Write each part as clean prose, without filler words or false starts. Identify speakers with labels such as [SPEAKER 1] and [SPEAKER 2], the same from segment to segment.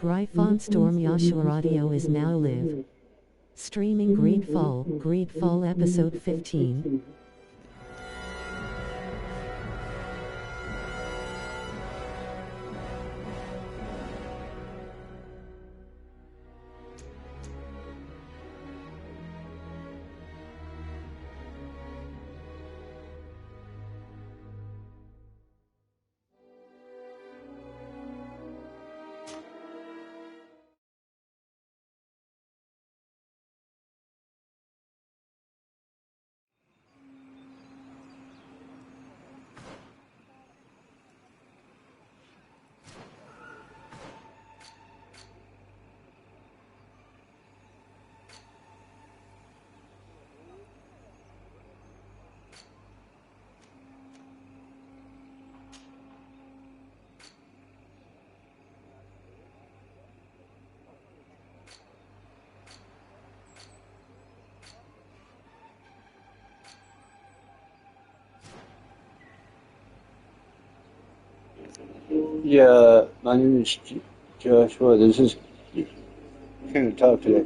[SPEAKER 1] GreedFall Storm Yashua Audio is now live. Streaming GreedFall episode 15.
[SPEAKER 2] Yeah, my name is Joshua. This is can't talk today.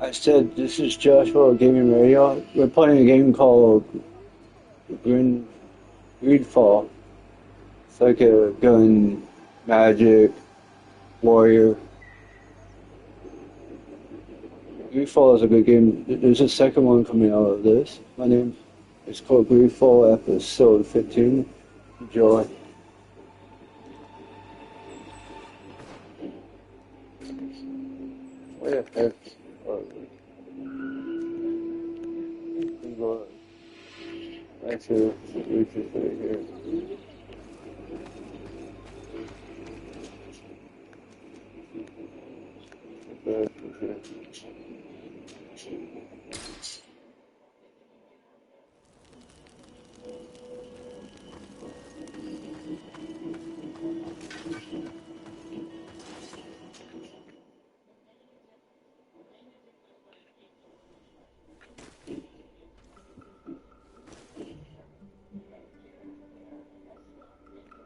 [SPEAKER 2] I said this is Joshua Gaming Radio. We're playing a game called GreedFall. It's like a gun, magic, warrior. GreedFall is a good game. There's a second one coming out of this. My name is called GreedFall episode 15. Enjoy. Where the heck are we? Actually, we just right here.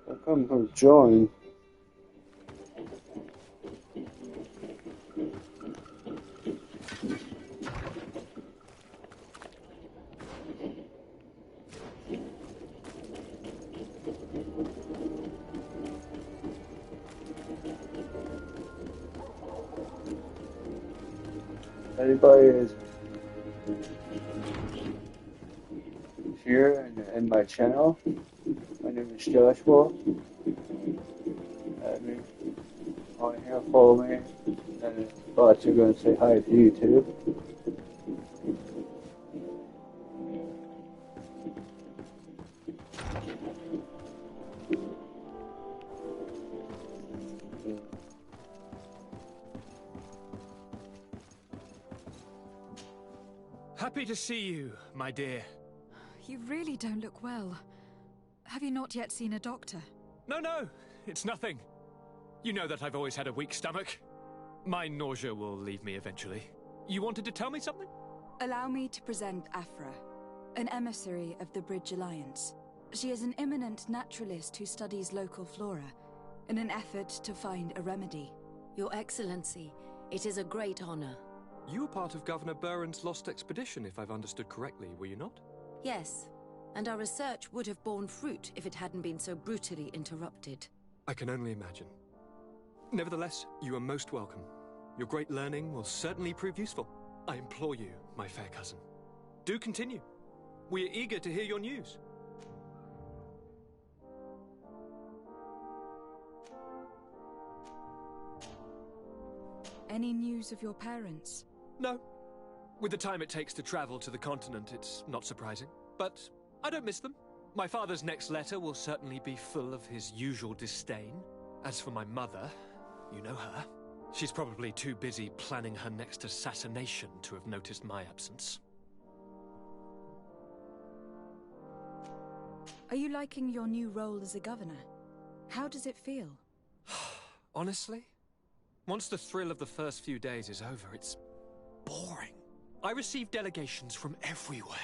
[SPEAKER 2] I come from join. Everybody is here in my channel. My name is Joshua. Add me on here, follow me, and thought you're going to say hi to you too.
[SPEAKER 3] Happy to see you, my dear.
[SPEAKER 4] You really don't look well. Have you not yet seen a doctor?
[SPEAKER 3] No, it's nothing. You know that I've always had a weak stomach. My nausea will leave me eventually. You wanted to tell me something?
[SPEAKER 4] Allow me to present Afra, an emissary of the Bridge Alliance. She is an eminent naturalist who studies local flora in an effort to find a remedy.
[SPEAKER 5] Your Excellency, it is a great honor.
[SPEAKER 6] You were part of Governor Burren's lost expedition, if I've understood correctly, were you not?
[SPEAKER 5] Yes, and our research would have borne fruit if it hadn't been so brutally interrupted.
[SPEAKER 6] I can only imagine. Nevertheless, you are most welcome. Your great learning will certainly prove useful. I implore you, my fair cousin. Do continue. We are eager to hear your news.
[SPEAKER 4] Any news of your parents?
[SPEAKER 3] No. With the time it takes to travel to the continent, it's not surprising. But I don't miss them. My father's next letter will certainly be full of his usual disdain. As for my mother, you know her. She's probably too busy planning her next assassination to have noticed my absence.
[SPEAKER 4] Are you liking your new role as a governor? How does it feel?
[SPEAKER 3] Honestly, once the thrill of the first few days is over, it's boring. I receive delegations from everywhere.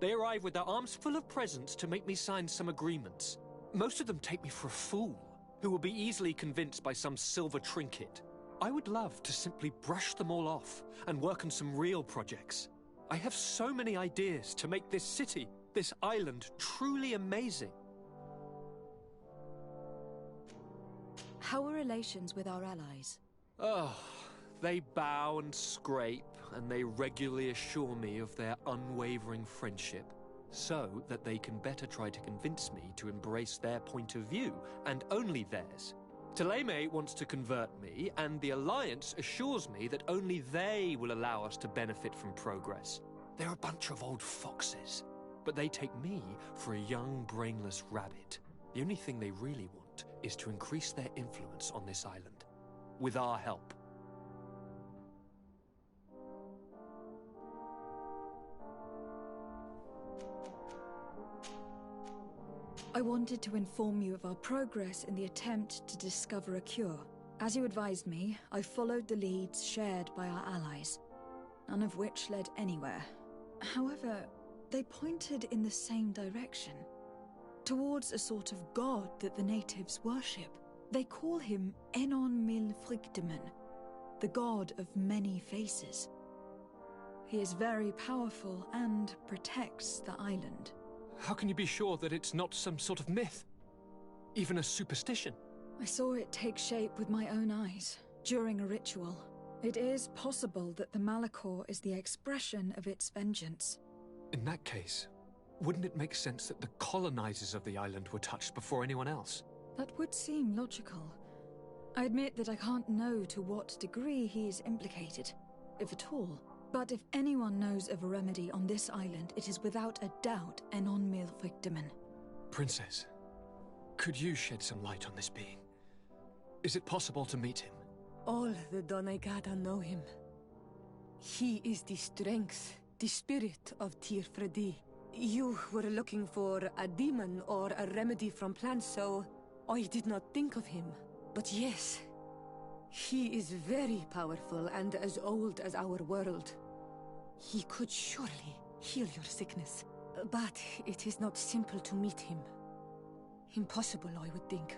[SPEAKER 3] They arrive with their arms full of presents to make me sign some agreements. Most of them take me for a fool. who will be easily convinced by some silver trinket. I would love to simply brush them all off and work on some real projects. I have so many ideas to make this city, this island, truly amazing.
[SPEAKER 4] How are relations with our allies?
[SPEAKER 3] Oh, they bow and scrape, and they regularly assure me of their unwavering friendship, so that they can better try to convince me to embrace their point of view, and only theirs. Taleme wants to convert me, and the Alliance assures me that only they will allow us to benefit from progress. They're a bunch of old foxes, but they take me for a young, brainless rabbit. The only thing they really want is to increase their influence on this island, with our help.
[SPEAKER 4] I wanted to inform you of our progress in the attempt to discover a cure. As you advised me, I followed the leads shared by our allies, none of which led anywhere. However, they pointed in the same direction, towards a sort of god that the natives worship. They call him Enon Mil Frictimen, the god of many faces. He is very powerful and protects the island.
[SPEAKER 3] How can you be sure that it's not some sort of myth? Even a superstition?
[SPEAKER 4] I saw it take shape with my own eyes, during a ritual. It is possible that the Malachor is the expression of its vengeance.
[SPEAKER 3] In that case, wouldn't it make sense that the colonizers of the island were touched before anyone else?
[SPEAKER 4] That would seem logical. I admit that I can't know to what degree he is implicated, if at all. But if anyone knows of a remedy on this island, it is without a doubt Enon Mil Frictimen.
[SPEAKER 3] Princess, could you shed some light on this being? Is it possible to meet him?
[SPEAKER 7] All the Doneigada know him. He is the strength, the spirit of Tirfredi. You were looking for a demon or a remedy from plants, so I did not think of him. But yes, he is very powerful and as old as our world. He could surely heal your sickness. But it is not simple to meet him. Impossible, I would think.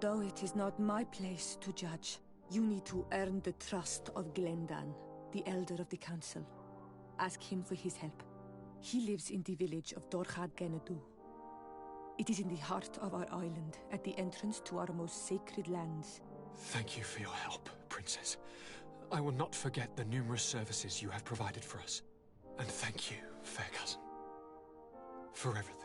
[SPEAKER 7] Though it is not my place to judge, you need to earn the trust of Glendan, the elder of the council. Ask him for his help. He lives in the village of Dorchad Genadu. It is in the heart of our island, at the entrance to our most sacred lands.
[SPEAKER 3] Thank you for your help, Princess. I will not forget the numerous services you have provided for us. And thank you, fair cousin, for everything.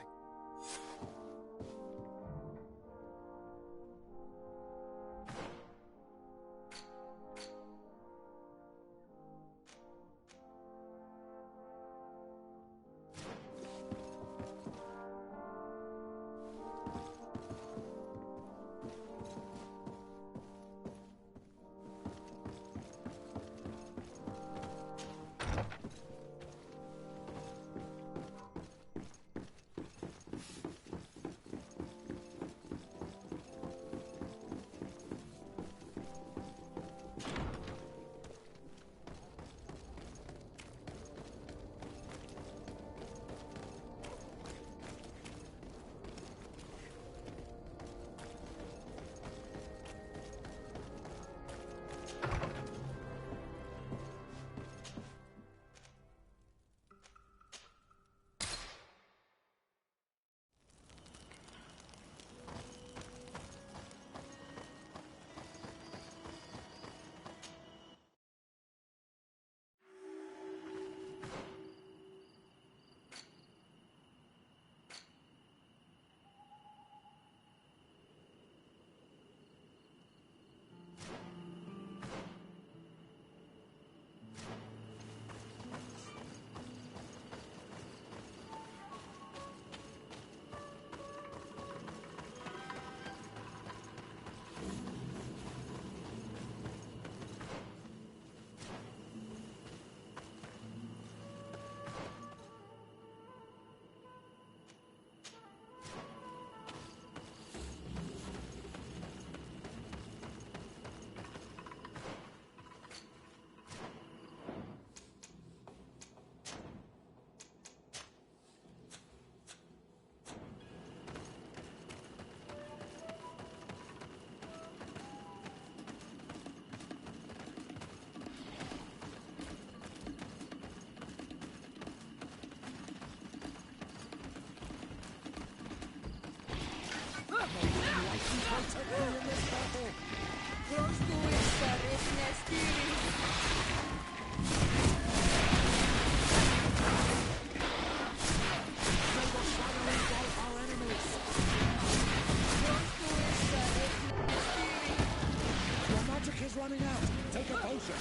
[SPEAKER 8] Running out. Take a potion.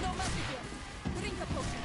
[SPEAKER 4] No magic here. Drink a potion.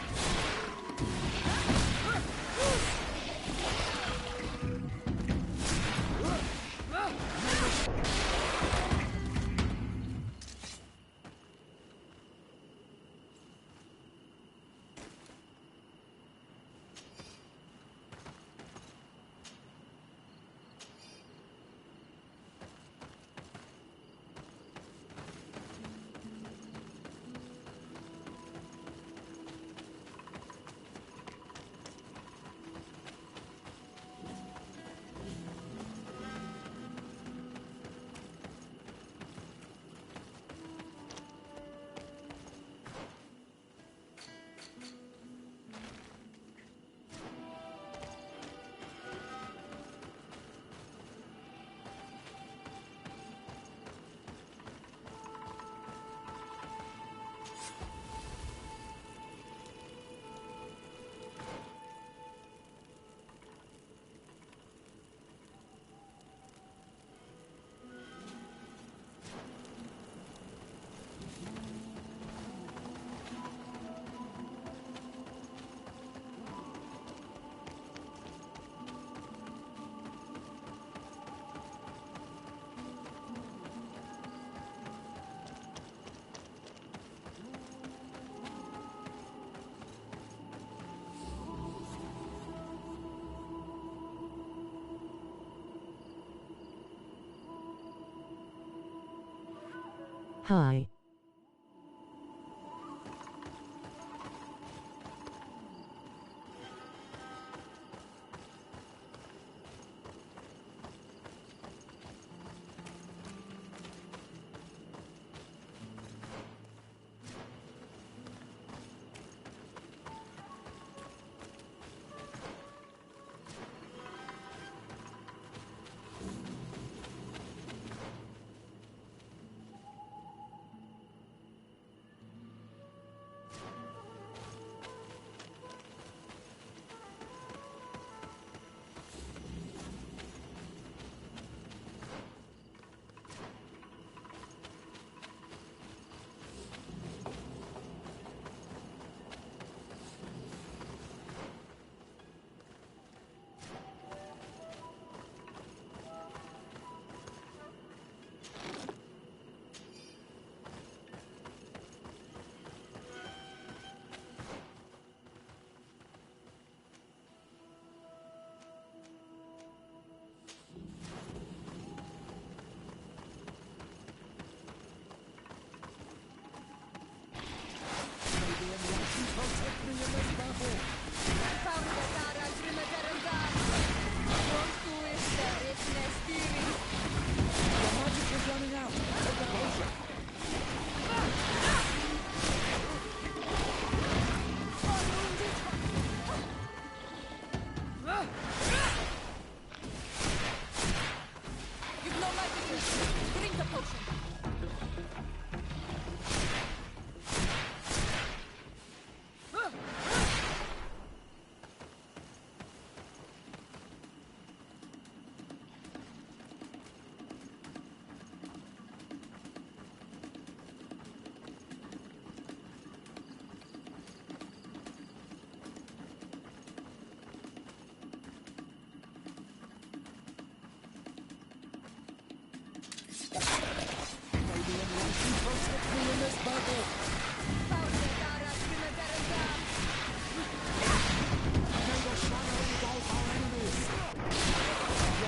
[SPEAKER 1] Hi.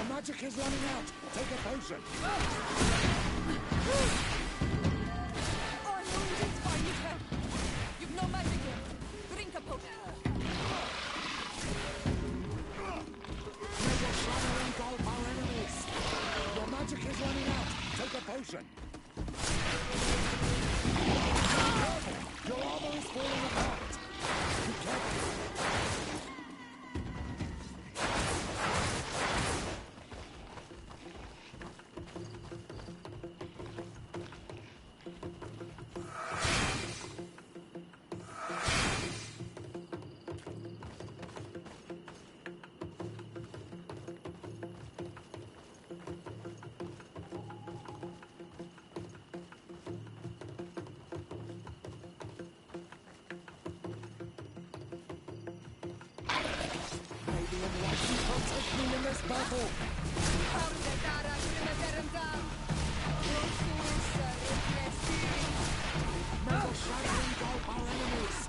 [SPEAKER 8] Magic is running out. Take a potion.
[SPEAKER 4] Oh, no, it's fine. You can. You've no magic here. Drink a potion.
[SPEAKER 8] May your shadow engulf our enemies. Your magic is running out. Take a potion. Careful! Your armor is falling apart. Be careful. Watch you protect me in this battle. May the shadow engulf our enemies.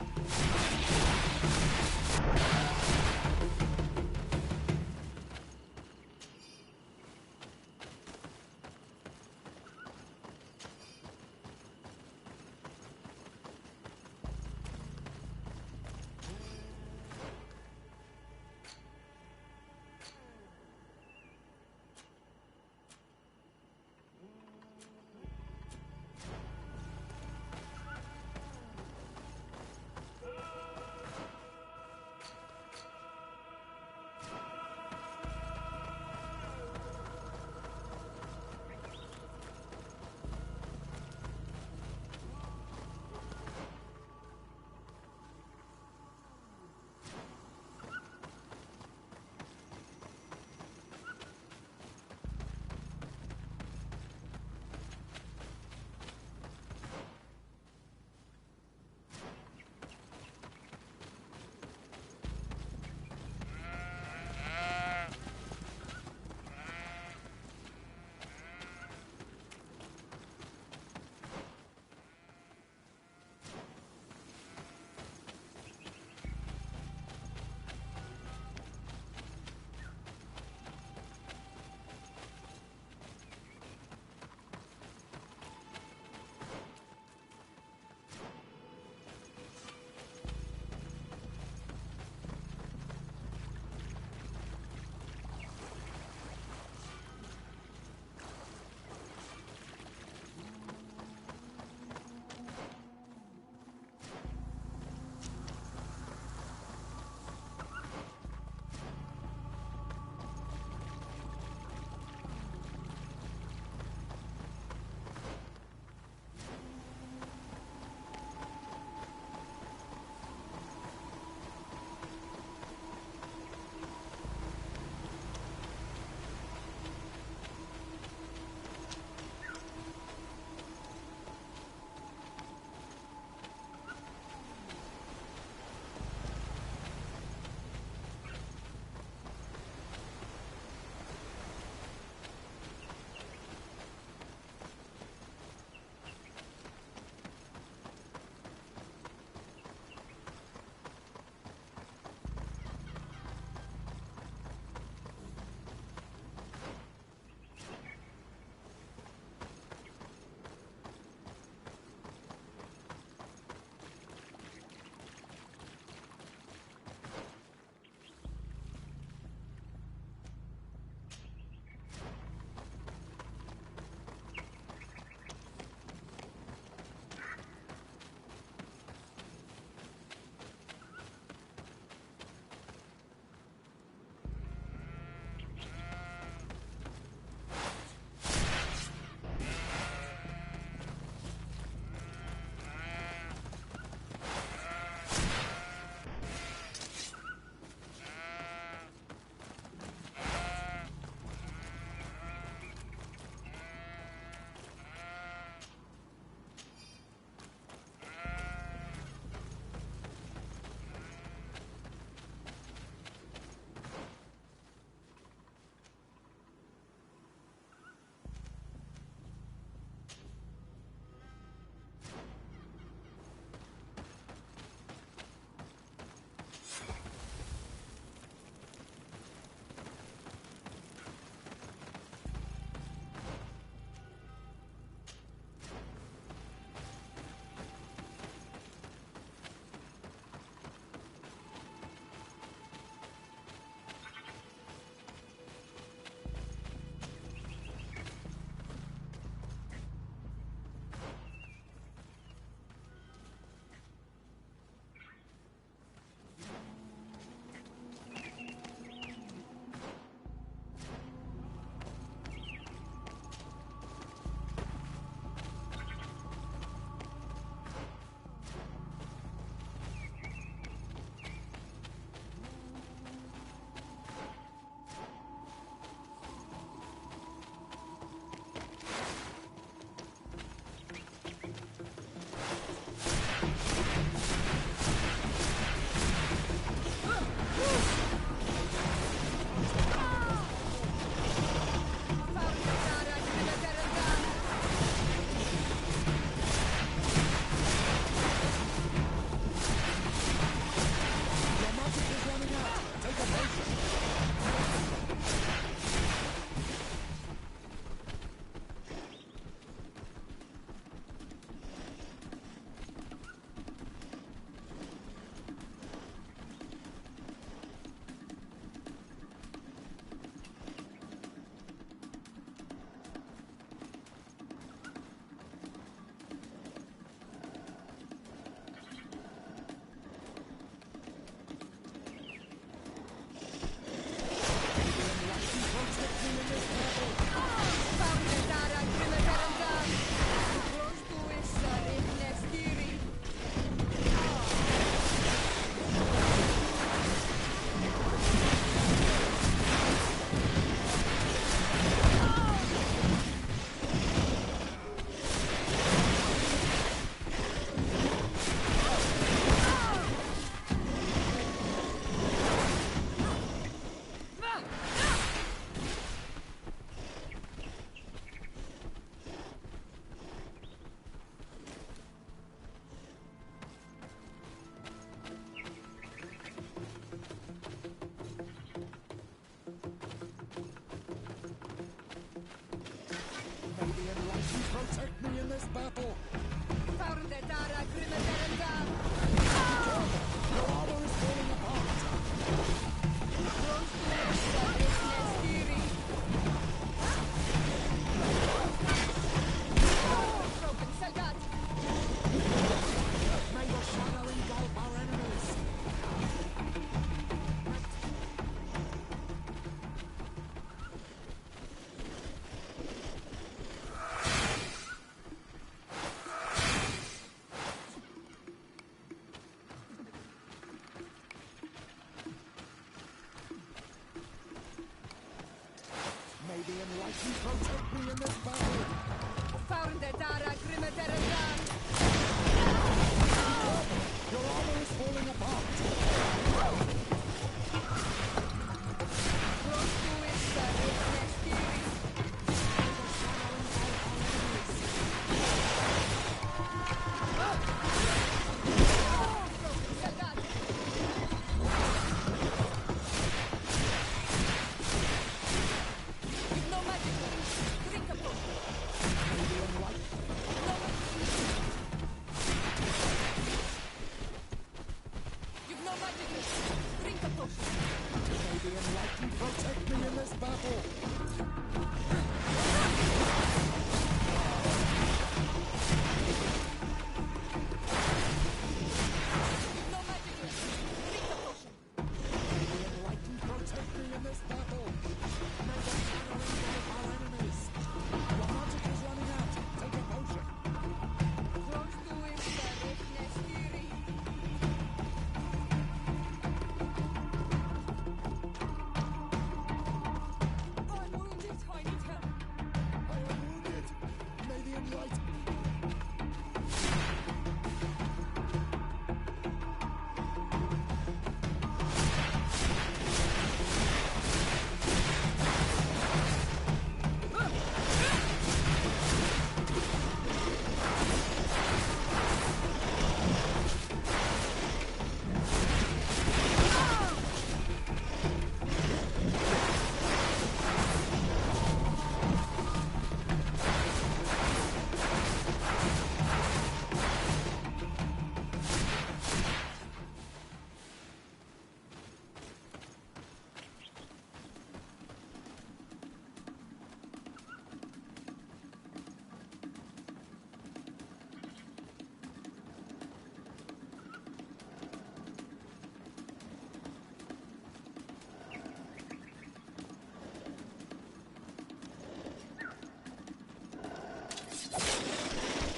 [SPEAKER 8] protect me in this battle. Your armor is falling apart. May your shadow engulf our enemies. May the enlightened protect me in this battle. Your armor is falling apart. May the enlightened protect me in this battle. May the enlightened protect me in this battle. May the shadow engulf our enemies. Your magic is running out. Take a potion. I am wounded. May the enlightened...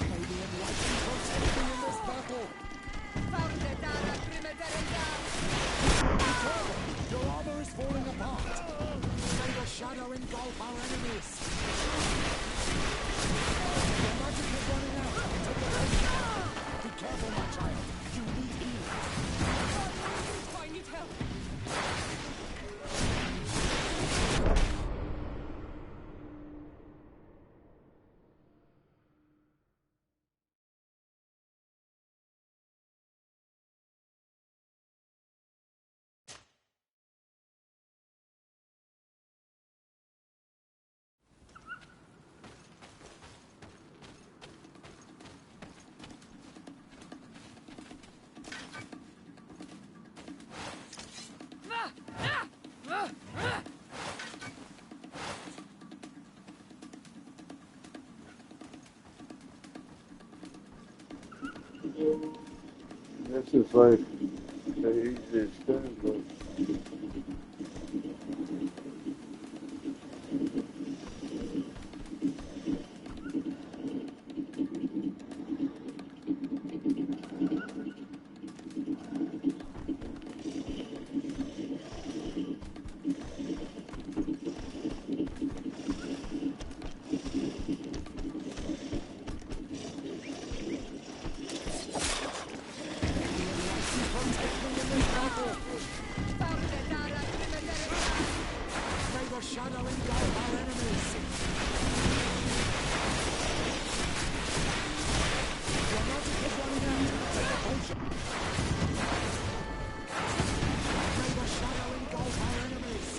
[SPEAKER 8] May the enlightened protect me in this battle. Your armor is falling apart. May the shadow engulf our enemies. Your magic is running out. Take a potion. Be careful, my child. You need healing.
[SPEAKER 7] I need help.
[SPEAKER 2] This is like the easiest thing, but
[SPEAKER 8] May the shadow engulf our enemies. Your magic is running out. Take a potion. May the shadow engulf our enemies.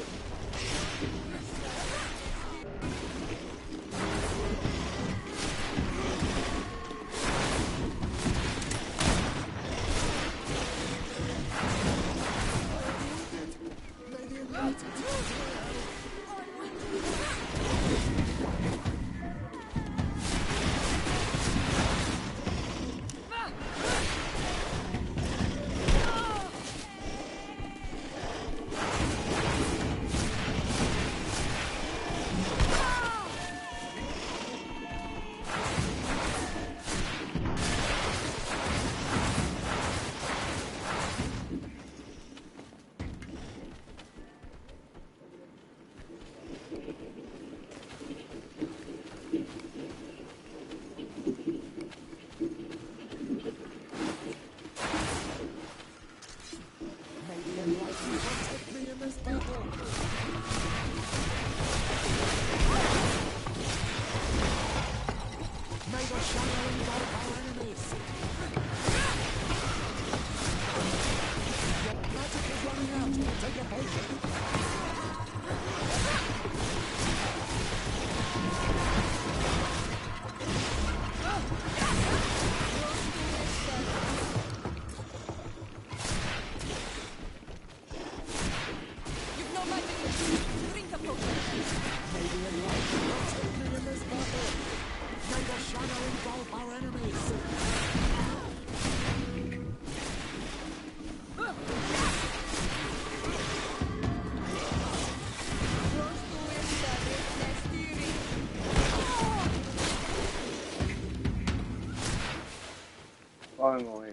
[SPEAKER 2] finally.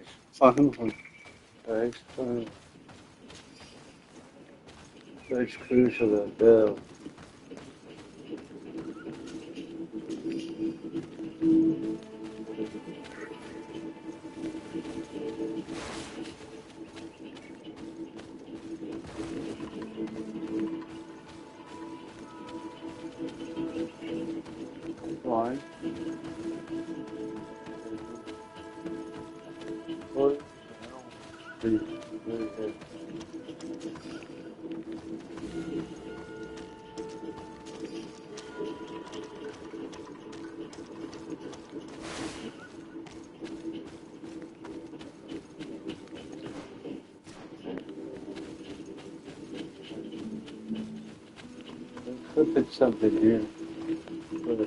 [SPEAKER 2] That's crucial, that bell. Fine. What? Very good. Flip it something here. But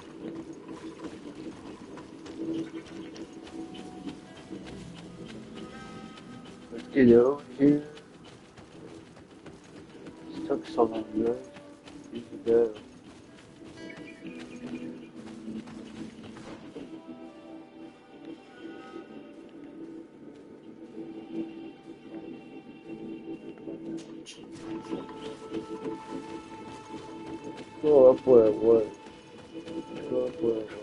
[SPEAKER 2] let's get over here. It took so long, guys. Easy go. Go up where it was. Go up where it was.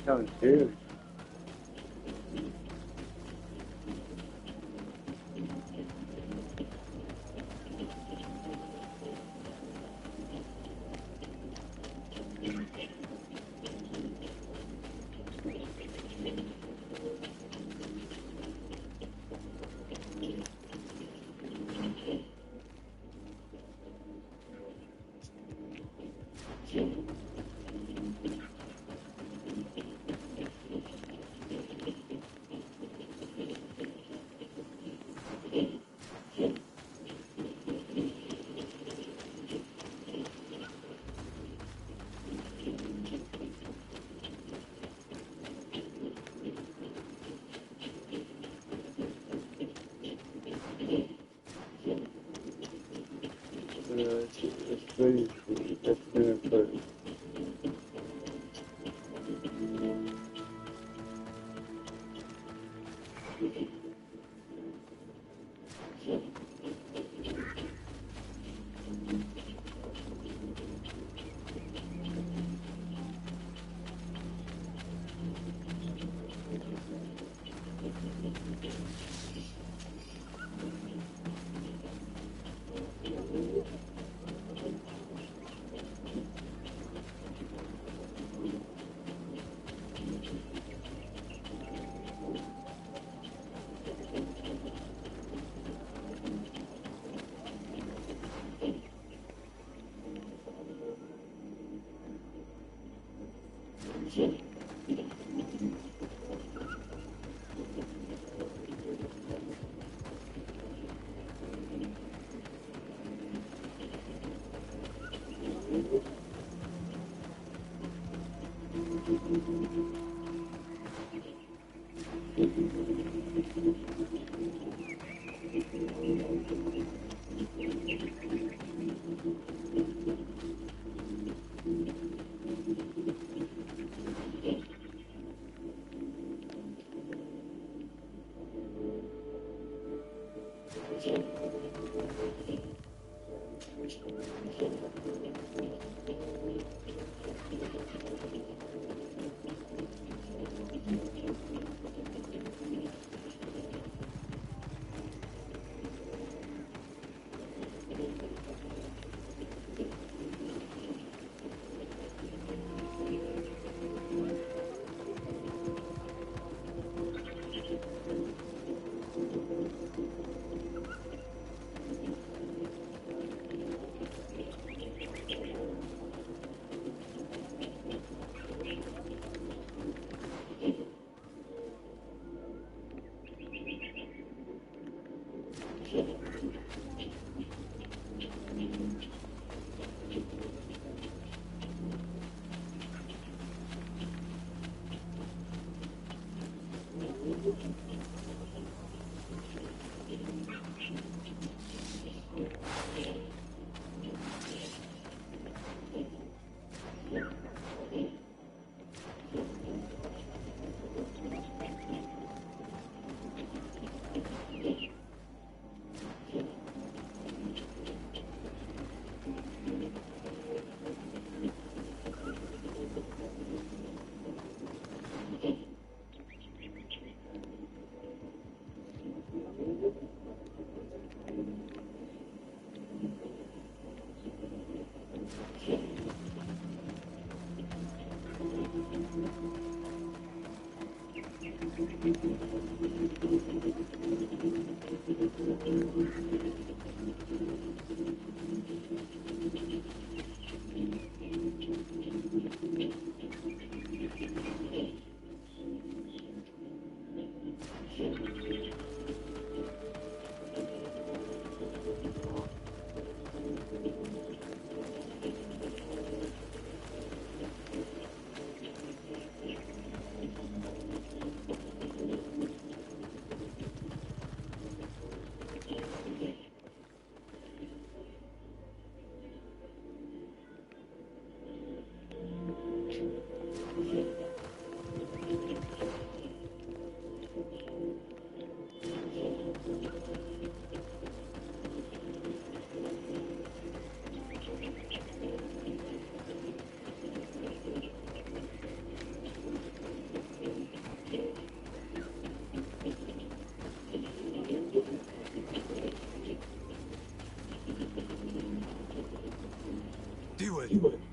[SPEAKER 2] Sounds huge. It's very sweet. That's very good.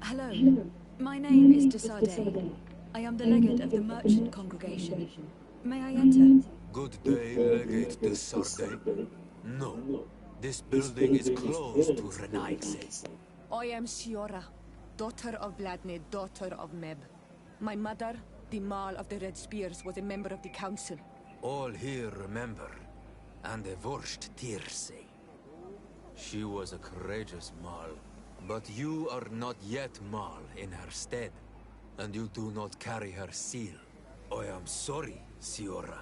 [SPEAKER 4] Hello. My name is Desade. I am the legate of the merchant congregation. May I enter?
[SPEAKER 9] Good day, Legate de Sarde. No, this building is closed to Renaigse.
[SPEAKER 7] I am Siora, daughter of Vladne, daughter of Meb. My mother, the Mal of the Red Spears, was a member of the council.
[SPEAKER 9] All here remember, and a Vorsht Tirse. She was a courageous Mal, but you are not yet Mal in her stead, and you do not carry her seal. I am sorry, Siora.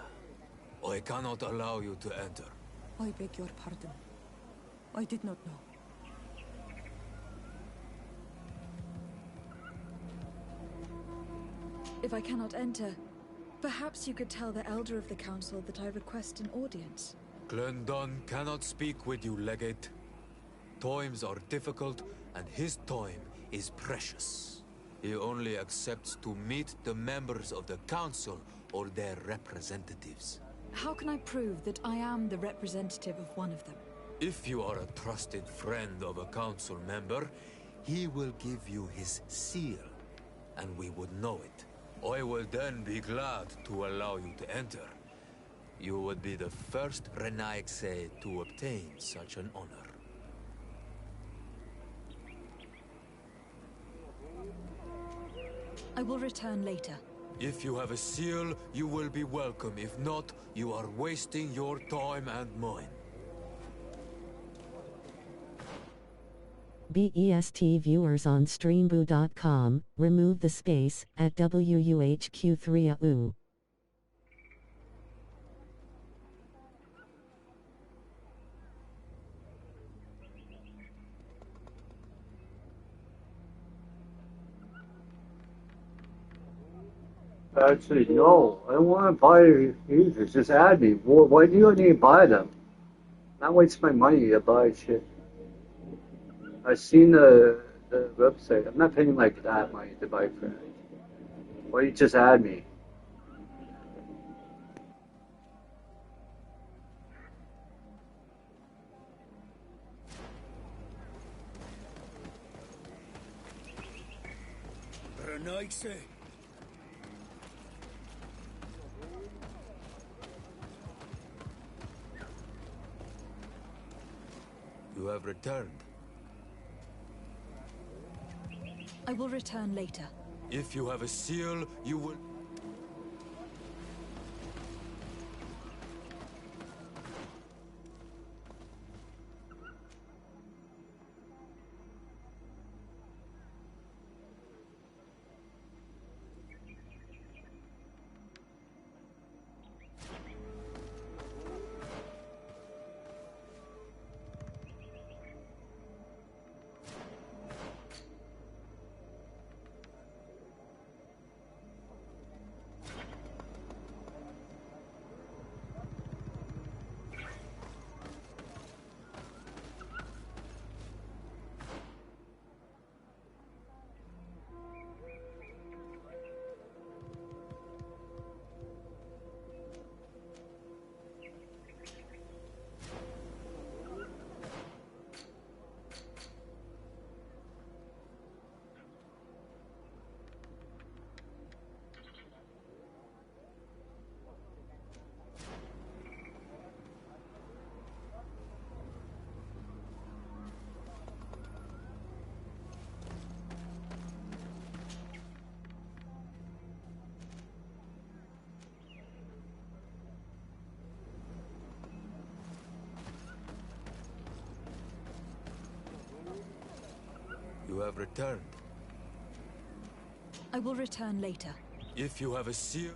[SPEAKER 9] I cannot allow you to enter.
[SPEAKER 7] I beg your pardon. I did not know.
[SPEAKER 4] If I cannot enter, perhaps you could tell the elder of the council that I request an audience.
[SPEAKER 9] Glendon cannot speak with you, Legate. Times are difficult, and his time is precious. He only accepts to meet the members of the council or their representatives.
[SPEAKER 4] How can I prove that I am the representative of one of them?
[SPEAKER 9] If you are a trusted friend of a council member, he will give you his seal, and we would know it. I will then be glad to allow you to enter. You would be the first Renaigse to obtain such an honor.
[SPEAKER 4] I will return later.
[SPEAKER 9] If you have a seal, you will be welcome. If not, you are wasting your time and mine.
[SPEAKER 1] BEST viewers on streamboo.com, remove the space at WUHQ3AU.
[SPEAKER 2] Actually, no. I don't want to buy either. Just add me. Why do you need to buy them? Not waste my money to buy shit. I've seen the website. I'm not paying like that money to buy crap. Why you just add me?
[SPEAKER 8] Very nice, eh?
[SPEAKER 9] You have returned.
[SPEAKER 4] I will return later.
[SPEAKER 9] If you have a seal, you will... You have returned.
[SPEAKER 4] I will return later.
[SPEAKER 9] If you have a seal...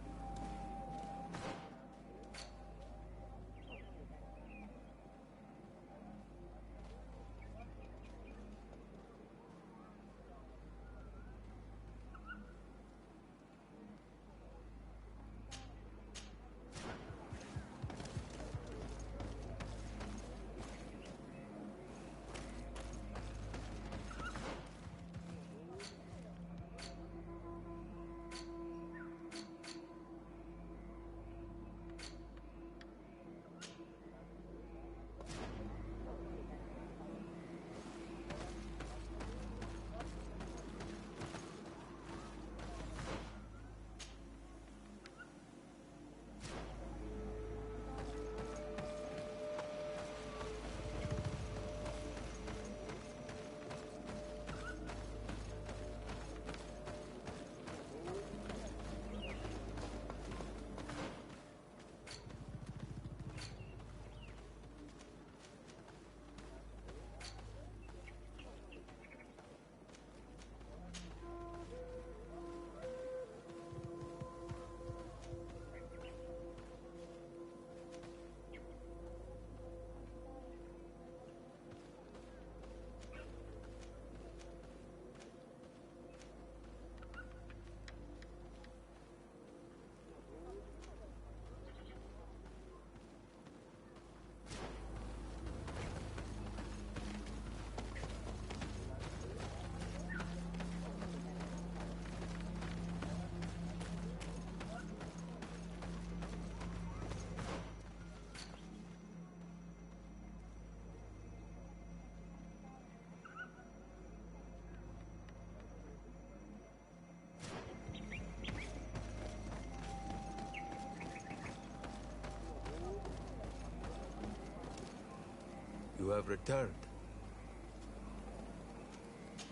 [SPEAKER 9] You have returned.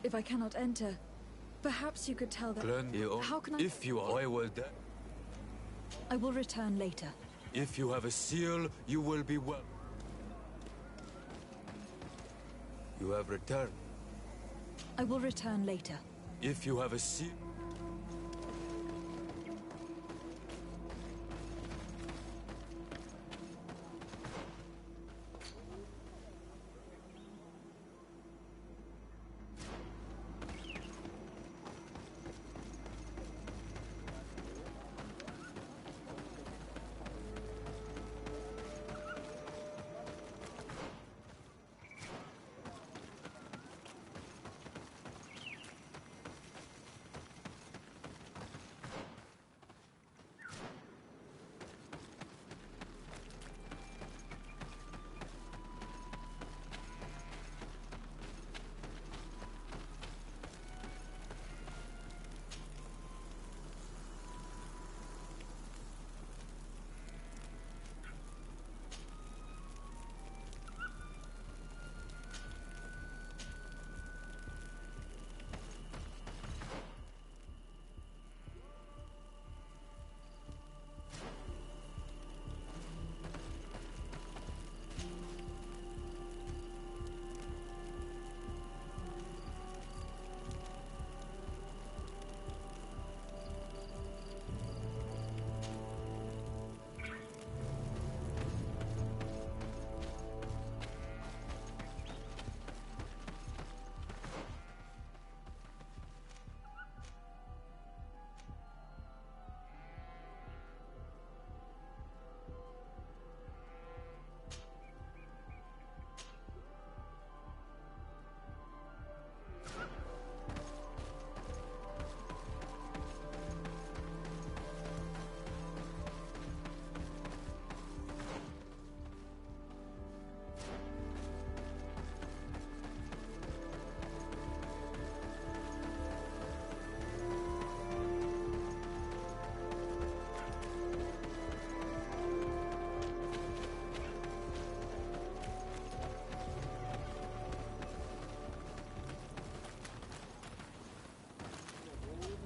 [SPEAKER 4] If I cannot enter, perhaps you could tell them. How can I?
[SPEAKER 9] If you are, I will
[SPEAKER 4] I will return later.
[SPEAKER 9] If you have a seal, you will be well. You have returned.
[SPEAKER 4] I will return later.
[SPEAKER 9] If you have a seal...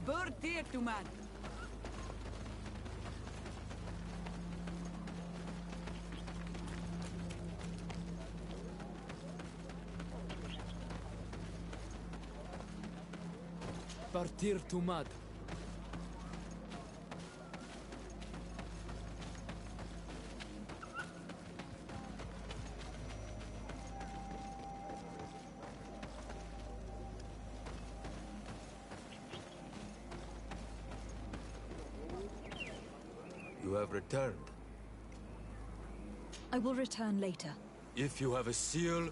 [SPEAKER 7] Burtir to man.
[SPEAKER 10] Partir to mud.
[SPEAKER 9] You have returned.
[SPEAKER 4] I will return later.
[SPEAKER 9] If you have a seal...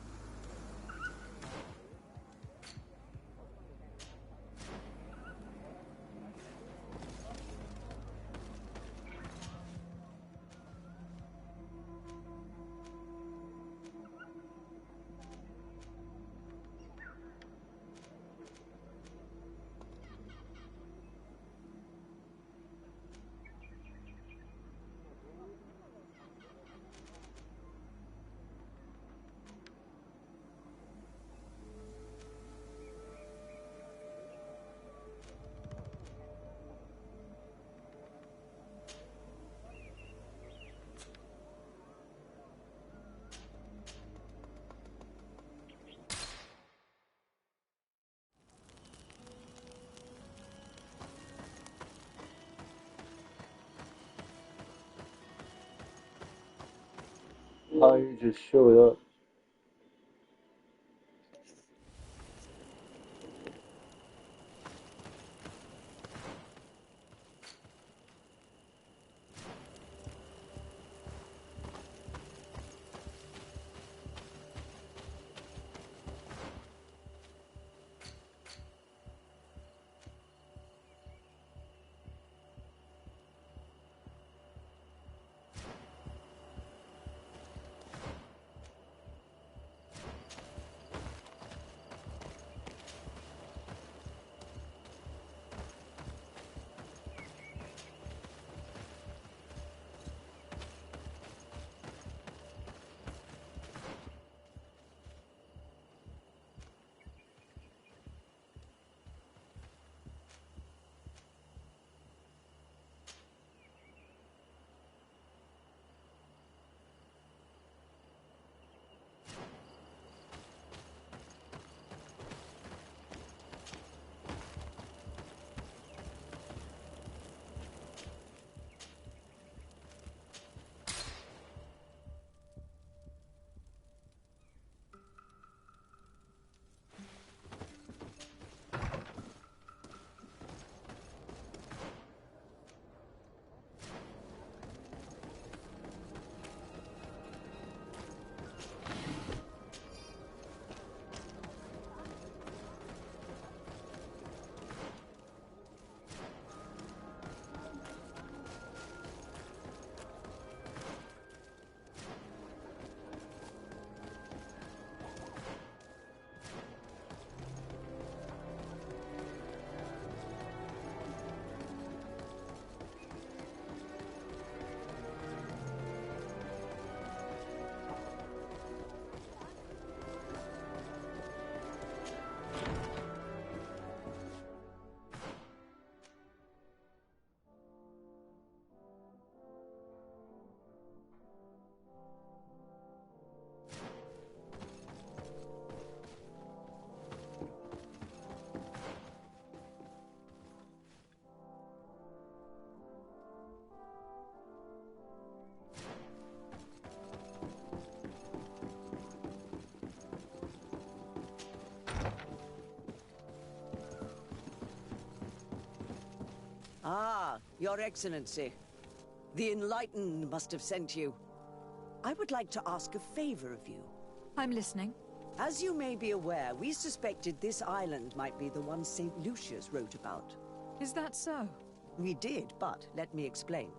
[SPEAKER 2] How you just showed up.
[SPEAKER 11] Your Excellency, the Enlightened must have sent you. I would like to ask a favor of you.
[SPEAKER 4] I'm listening.
[SPEAKER 11] As you may be aware, we suspected this island might be the one St. Lucius wrote about.
[SPEAKER 4] Is that so?
[SPEAKER 11] We did, but let me explain.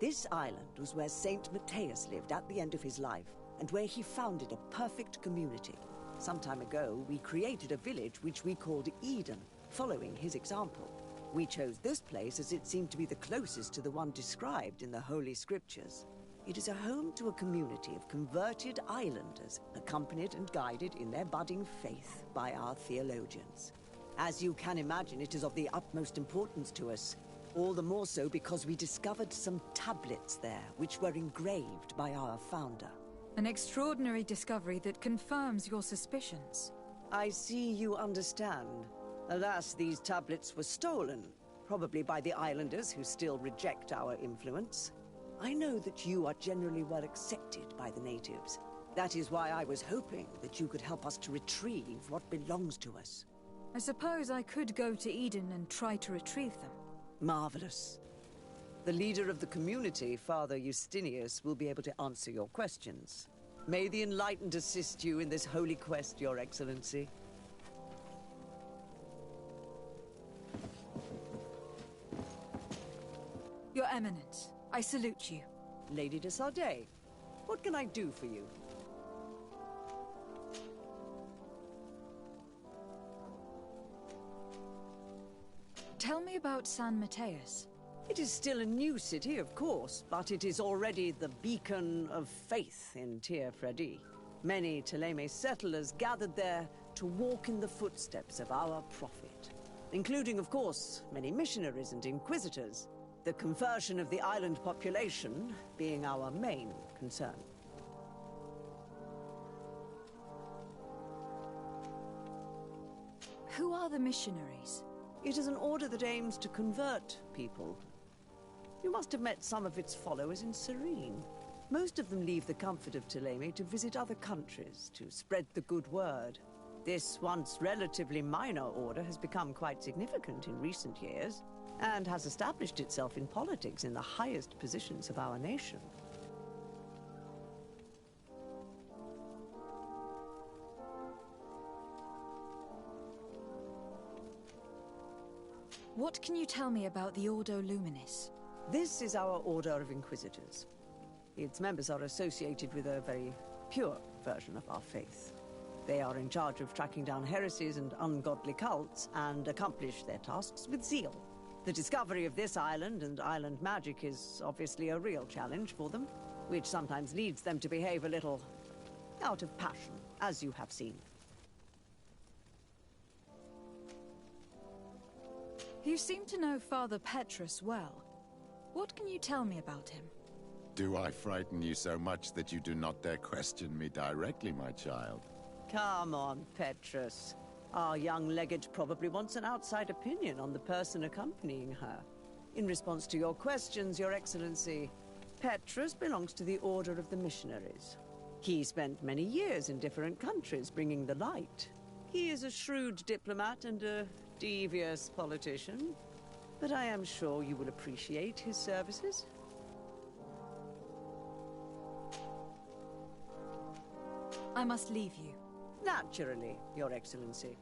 [SPEAKER 11] This island was where St. Matthias lived at the end of his life, and where he founded a perfect community. Some time ago, we created a village which we called Eden, following his example. We chose this place as it seemed to be the closest to the one described in the Holy Scriptures. It is a home to a community of converted islanders, accompanied and guided in their budding faith by our theologians. As you can imagine, it is of the utmost importance to us. All the more so because we discovered some tablets there, which were engraved by our founder.
[SPEAKER 4] An extraordinary discovery that confirms your suspicions.
[SPEAKER 11] I see you understand. Alas, these tablets were stolen, probably by the islanders who still reject our influence. I know that you are generally well accepted by the natives. That is why I was hoping that you could help us to retrieve what belongs to us.
[SPEAKER 4] I suppose I could go to Eden and try to retrieve them.
[SPEAKER 11] Marvelous. The leader of the community, Father Justinius, will be able to answer your questions. May the Enlightened assist you in this holy quest, Your Excellency.
[SPEAKER 4] Your Eminence, I salute you.
[SPEAKER 11] Lady de Sardet, what can I do for you?
[SPEAKER 4] Tell me about San Mateus.
[SPEAKER 11] It is still a new city, of course, but it is already the beacon of faith in Tir Fredi. Many Thélème settlers gathered there to walk in the footsteps of our prophet, including, of course, many missionaries and inquisitors. The conversion of the island population being our main concern.
[SPEAKER 4] Who are the missionaries?
[SPEAKER 11] It is an order that aims to convert people. You must have met some of its followers in Serene. Most of them leave the comfort of Thélème to visit other countries, to spread the good word. This once relatively minor order has become quite significant in recent years, and has established itself in politics in the highest positions of our nation.
[SPEAKER 4] What can you tell me about the Ordo Luminis?
[SPEAKER 11] This is our Order of Inquisitors. Its members are associated with a very pure version of our faith. They are in charge of tracking down heresies and ungodly cults, and accomplish their tasks with zeal. The discovery of this island and island magic is obviously a real challenge for them, which sometimes leads them to behave a little out of passion, as you have seen.
[SPEAKER 4] You seem to know Father Petrus well. What can you tell me about him?
[SPEAKER 12] Do I frighten you so much that you do not dare question me directly, my child?
[SPEAKER 11] Come on, Petrus. Our young legate probably wants an outside opinion on the person accompanying her. In response to your questions, Your Excellency, Petrus belongs to the Order of the Missionaries. He spent many years in different countries bringing the light. He is a shrewd diplomat and a devious politician, but I am sure you will appreciate his services.
[SPEAKER 4] I must leave you.
[SPEAKER 11] Naturally, Your Excellency.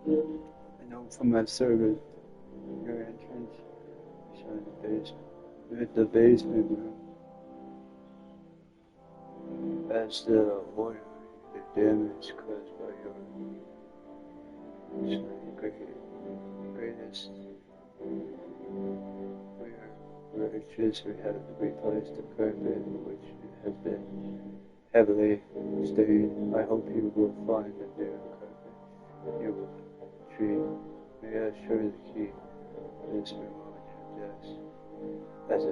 [SPEAKER 2] I know from my server, your entrance is on the basement. With the basement room. As the water, the damage caused by your greatest riches, we have replaced the carpet, which has been heavily stained. I hope you will find a new carpet. You will treat. May I assure the key to this remote your desk as a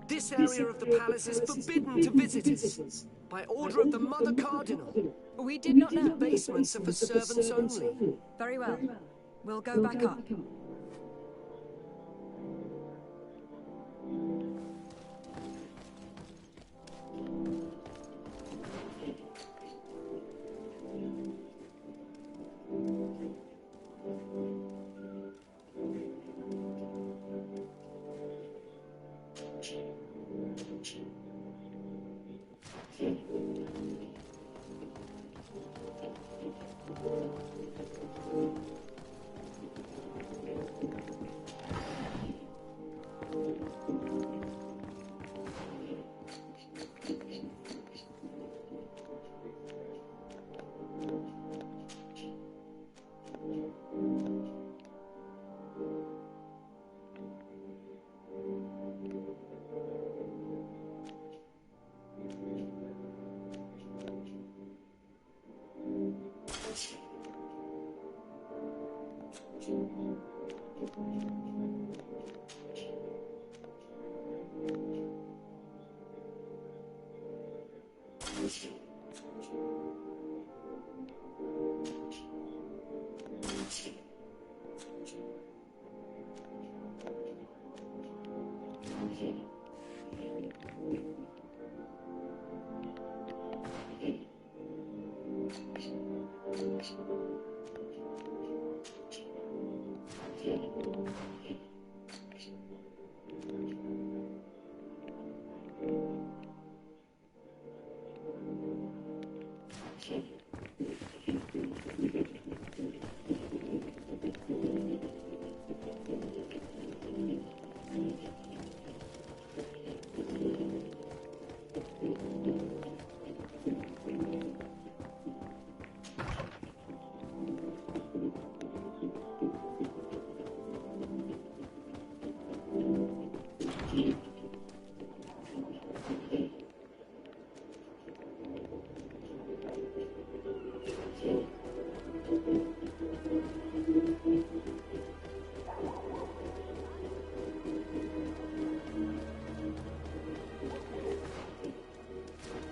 [SPEAKER 13] This area of the palace is forbidden to visitors by order of the Mother Cardinal.
[SPEAKER 4] We did not know.
[SPEAKER 13] The basements are for servants only.
[SPEAKER 4] Very well. We'll go back up.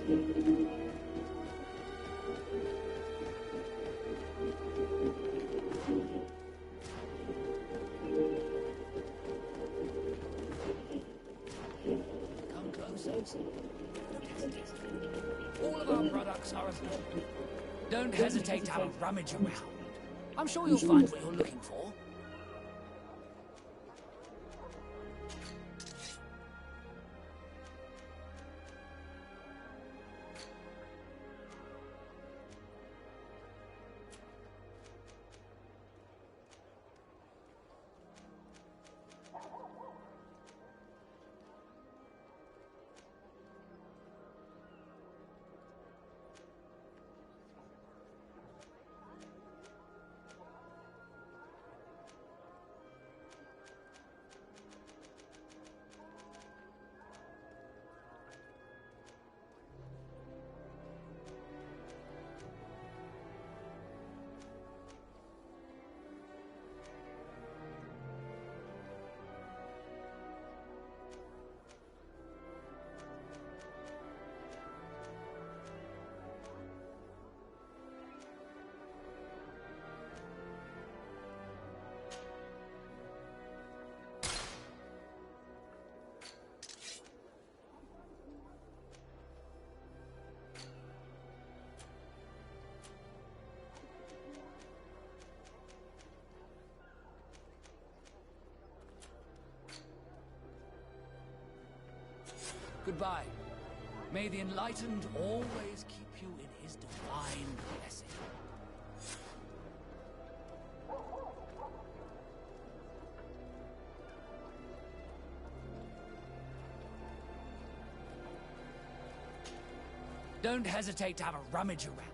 [SPEAKER 8] Come closer. All of our products are as gold. Don't hesitate to have a rummage around. I'm sure you'll find what you're looking for. Goodbye. May the Enlightened always keep you in his divine blessing. Don't hesitate to have a rummage around.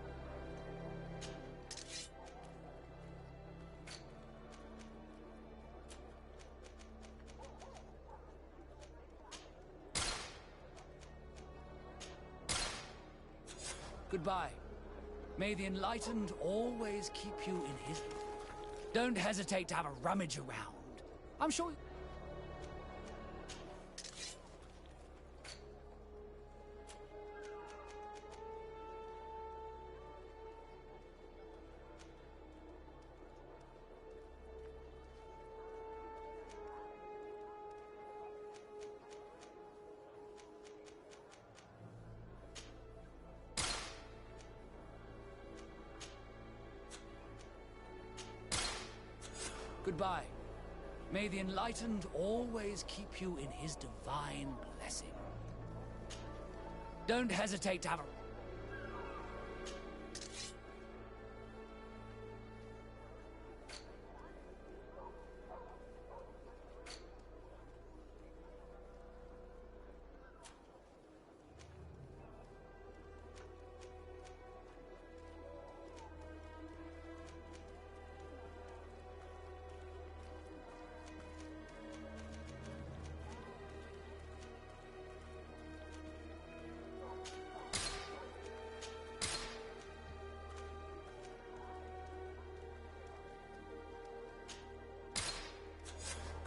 [SPEAKER 8] Goodbye. May the Enlightened always keep you in his... Don't hesitate to have a rummage around. I'm sure... Goodbye. May the Enlightened always keep you in his divine blessing. Don't hesitate to have a...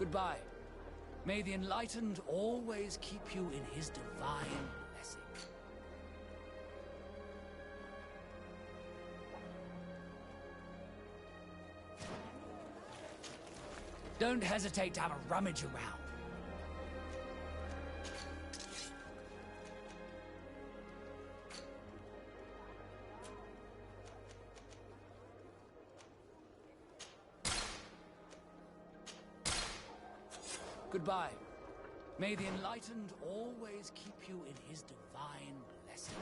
[SPEAKER 8] Goodbye. May the Enlightened always keep you in his divine blessing. Don't hesitate to have a rummage around. Goodbye. May the Enlightened always keep you in his divine blessing.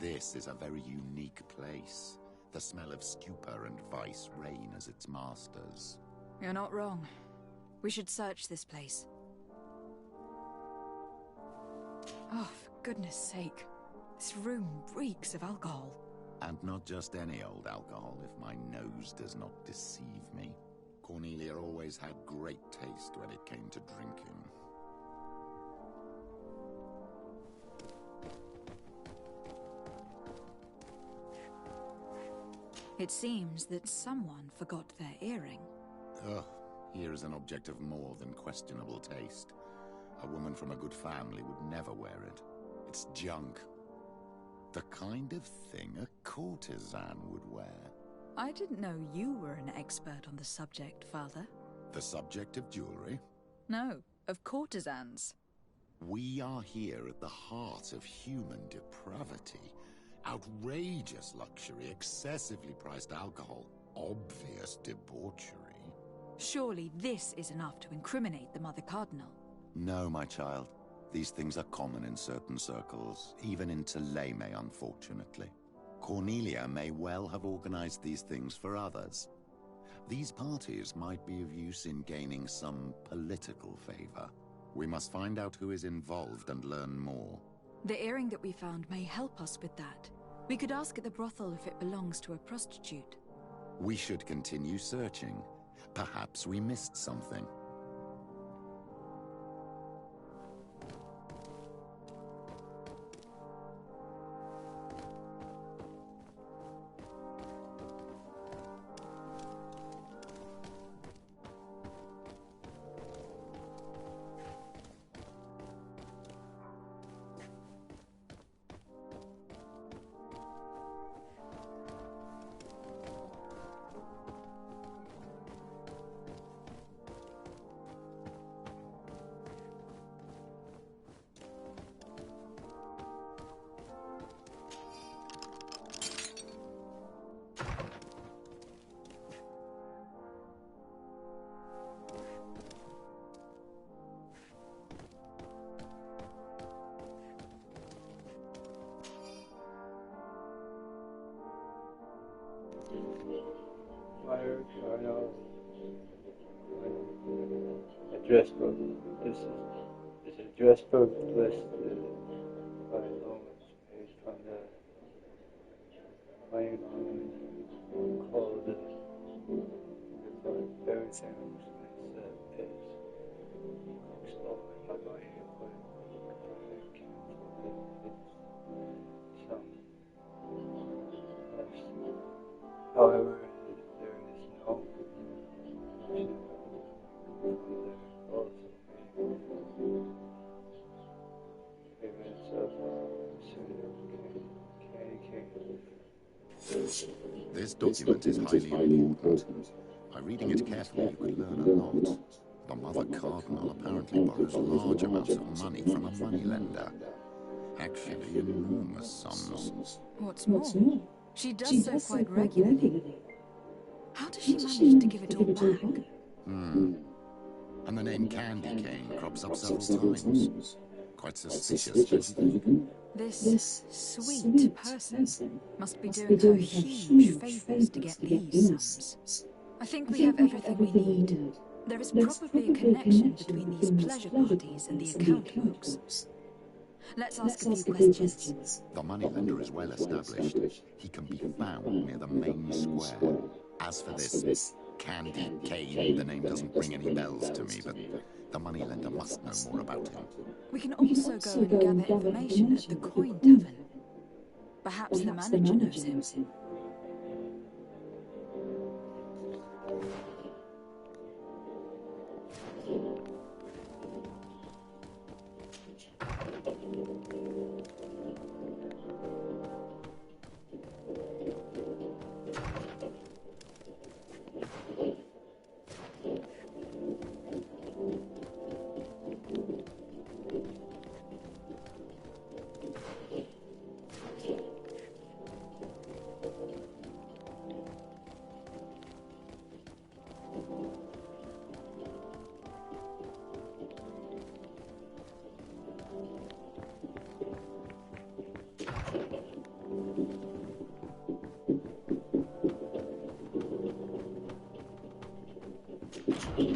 [SPEAKER 12] This is a very unique place. The smell of stupor and vice reign as its masters.
[SPEAKER 4] You're not wrong. We should search this place. Oh, for goodness sake. This room reeks of alcohol.
[SPEAKER 12] And not just any old alcohol, if my nose does not deceive me. Cornelia always had great taste when it came to drinking.
[SPEAKER 4] It seems that someone forgot their earring.
[SPEAKER 12] Ugh, here is an object of more than questionable taste. A woman from a good family would never wear it. It's junk. The kind of thing a courtesan would wear.
[SPEAKER 4] I didn't know you were an expert on the subject, Father.
[SPEAKER 12] The subject of jewelry?
[SPEAKER 4] No, of courtesans.
[SPEAKER 12] We are here at the heart of human depravity. Outrageous luxury, excessively priced alcohol, obvious debauchery.
[SPEAKER 4] Surely this is enough to incriminate the Mother Cardinal.
[SPEAKER 12] No, my child. These things are common in certain circles, even in Thélème, unfortunately. Cornelia may well have organized these things for others. These parties might be of use in gaining some political favor. We must find out who is involved and learn more.
[SPEAKER 4] The earring that we found may help us with that. We could ask at the brothel if it belongs to a prostitute.
[SPEAKER 12] We should continue searching. Perhaps we missed something.
[SPEAKER 2] Address book. This is an address book listed by Lomas page from the main called everything is stolen by my however, there is no
[SPEAKER 12] This document is highly important. By reading it carefully, you could learn a lot. The Mother Cardinal apparently borrows large amounts of money from a moneylender. Actually, enormous sums.
[SPEAKER 4] What's more, she does so quite regularly. How does she manage to give it all back?
[SPEAKER 12] And the name Candy Cane crops up several times. Quite suspicious, don't you think?
[SPEAKER 4] This sweet person must be doing her huge favors to get these sums. I think we have everything we need. There is probably a connection between these pleasure parties and the account books. Let's ask a few questions.
[SPEAKER 12] The moneylender is well established. He can be found near the main square. As for this Candy Cane, the name doesn't ring any bells to me, but the moneylender must know more about him.
[SPEAKER 4] We can also go and gather information at the Coin Tavern. Perhaps the manager knows him.
[SPEAKER 14] May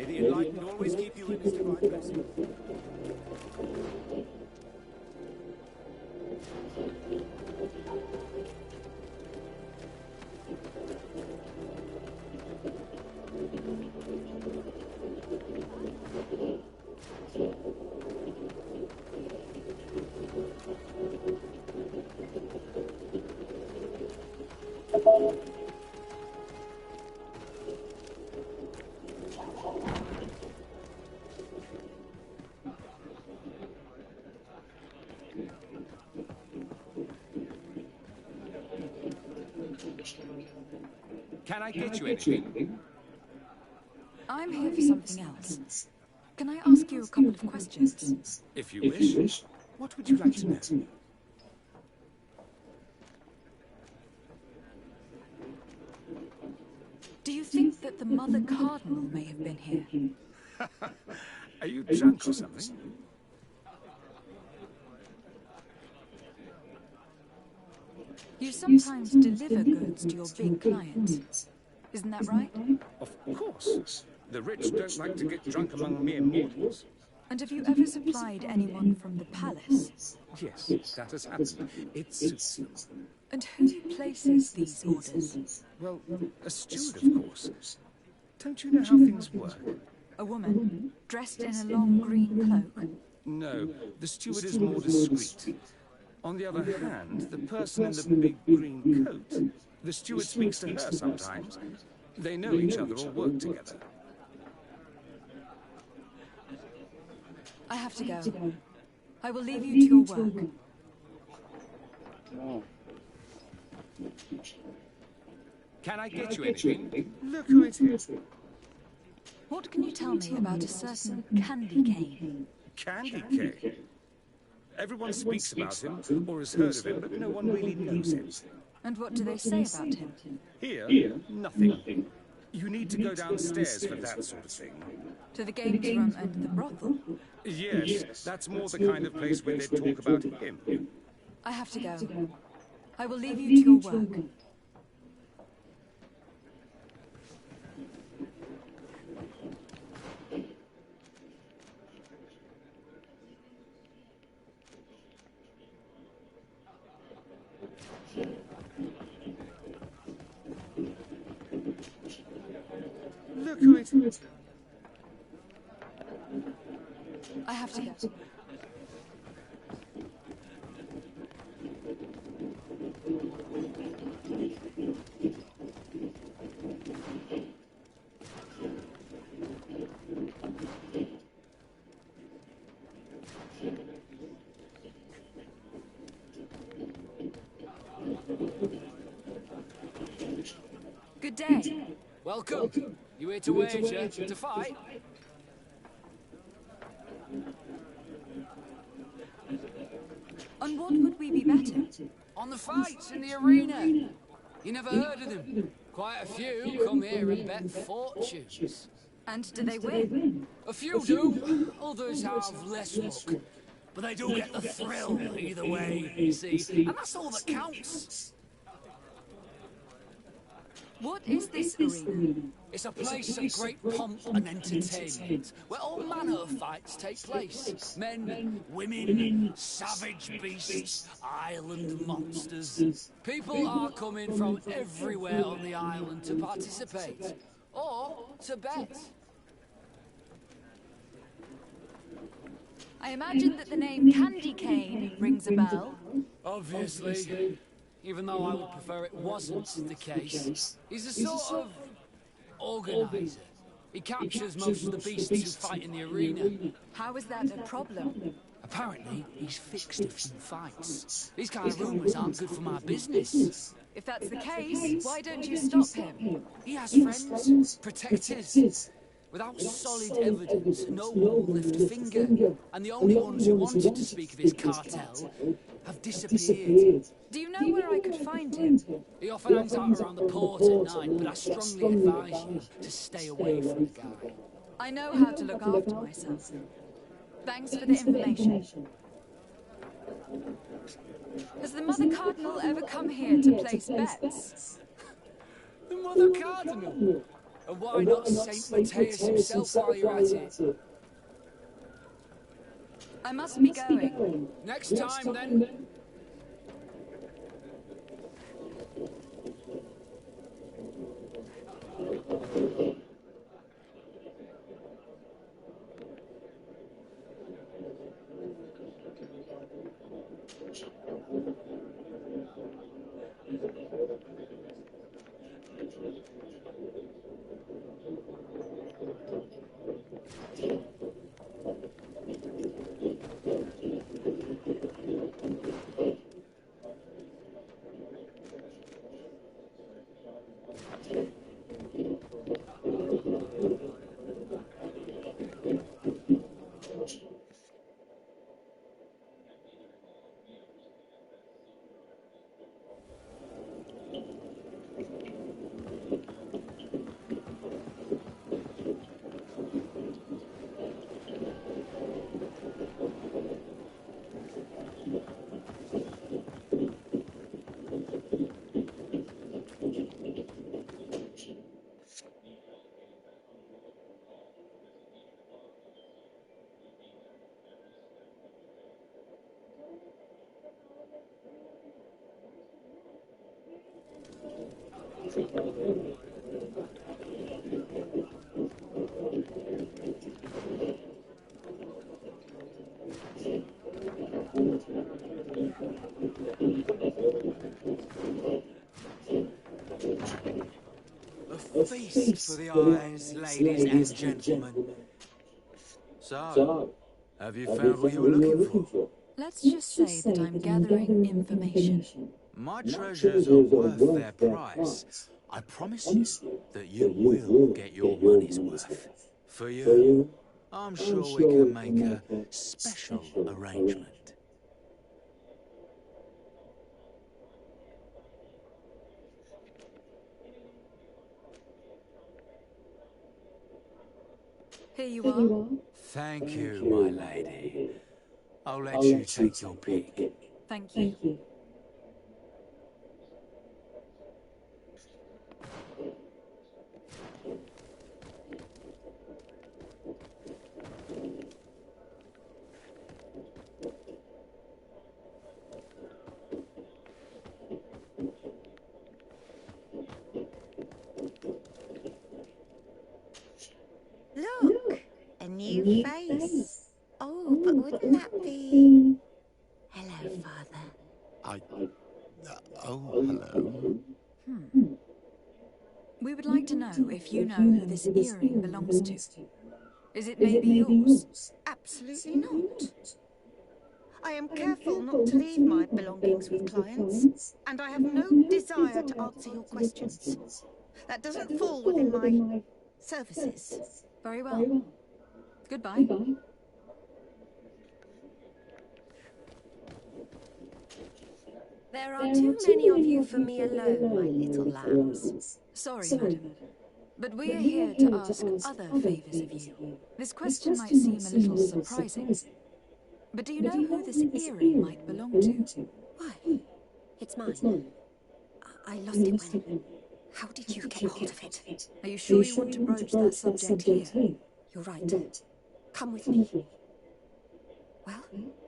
[SPEAKER 14] the enlightened always keep you in his divine blessing. Can I get you anything?
[SPEAKER 4] I'm here for something else. Can I ask you a couple of questions?
[SPEAKER 14] If you wish. What would you like to know?
[SPEAKER 4] Do you think that the Mother Cardinal may have been here?
[SPEAKER 14] Are you drunk or something?
[SPEAKER 4] You sometimes deliver goods to your big clients. Isn't that right?
[SPEAKER 14] Of course. The rich don't like to get drunk among mere mortals.
[SPEAKER 4] And have you ever supplied anyone from the palace?
[SPEAKER 14] Yes, that has happened. It suits them.
[SPEAKER 4] And who places these orders?
[SPEAKER 14] Well, a steward, of course. Don't you know how things work?
[SPEAKER 4] A woman, dressed in a long green cloak?
[SPEAKER 14] No, the steward is more discreet. On the other hand, the person in the big green coat, the steward speaks to her sometimes. They know each other or work together.
[SPEAKER 4] I have to go. I will leave you to your work.
[SPEAKER 2] No.
[SPEAKER 14] Can I get you anything? Look who it is.
[SPEAKER 4] What can you tell me about a certain candy cane?
[SPEAKER 14] Candy cane? Everyone speaks about him, or has heard of him, but no one really knows him.
[SPEAKER 4] And what do they say about him?
[SPEAKER 14] Here, nothing. You need to go downstairs for that sort of thing.
[SPEAKER 4] To the games room and the brothel?
[SPEAKER 14] Yes, that's more the kind of place where they talk about him.
[SPEAKER 4] I have to go. I will leave you to your work.
[SPEAKER 14] Look who it is.
[SPEAKER 4] I have to go. Good day.
[SPEAKER 10] Welcome. You here to wager, to fight?
[SPEAKER 4] On what would we be betting?
[SPEAKER 10] On the fights in the arena. You never heard of them? Quite a few come here and bet fortunes.
[SPEAKER 4] And do they win?
[SPEAKER 10] A few do, others have less luck. But they do get the thrill either way, you see. And that's all that counts. What is this arena? It's a place of great pomp and entertainment, where all manner of fights take place. Men, women, savage beasts, island monsters. People are coming from everywhere on the island to participate, or to bet.
[SPEAKER 4] I imagine that the name Candy Cane rings a bell.
[SPEAKER 10] Obviously. Even though I would prefer it wasn't the case. He's a sort of organizer. He captures most of the beasts who fight in the arena.
[SPEAKER 4] How is that a problem?
[SPEAKER 10] Apparently, he's fixed a few fights. These kind of rumors aren't good for my business.
[SPEAKER 4] If that's the case, why don't you stop him?
[SPEAKER 10] He has friends, protectors. Without solid evidence, no one will lift a finger. And the only ones who wanted to speak of his cartel have disappeared.
[SPEAKER 4] Do you know where I could find him?
[SPEAKER 10] He often hangs out around the port at night, but I strongly advise you to stay away from the guy.
[SPEAKER 4] I know how to look after myself. Thanks for the information. Has the Mother Cardinal ever come here to place bets?
[SPEAKER 10] The Mother Cardinal? And why not Saint Matthias himself while you're at it?
[SPEAKER 4] I must be going.
[SPEAKER 10] Next time, then.
[SPEAKER 9] A feast for the eyes, ladies and gentlemen. So, have you found what you were looking for?
[SPEAKER 4] Let's just say that I'm gathering information.
[SPEAKER 9] My treasures are worth their price. I promise you that you will get your money's worth. For you, I'm sure we can make a special arrangement.
[SPEAKER 4] Here you are.
[SPEAKER 9] Thank you, my lady. I'll let you take your pick.
[SPEAKER 4] Thank you.
[SPEAKER 15] Look, a new face. Oh, but wouldn't that be... Hello, Father.
[SPEAKER 12] Hello.
[SPEAKER 4] We would like to know if you know who this earring belongs to. Is it maybe yours?
[SPEAKER 15] Absolutely not. I am careful not to leave my belongings with clients, and I have no desire to answer your questions. That doesn't fall within my services.
[SPEAKER 4] Very well. Goodbye.
[SPEAKER 15] There are too many of you for me alone, my little lambs.
[SPEAKER 4] Sorry, madam. But we are here to ask other favours of you. This question might seem a little surprising. But do you know who this earring might belong to?
[SPEAKER 15] Why? It's mine. I lost it when...
[SPEAKER 4] How did you get hold of it? Are you sure you want to broach that subject here?
[SPEAKER 16] You're right. Come with me. Well,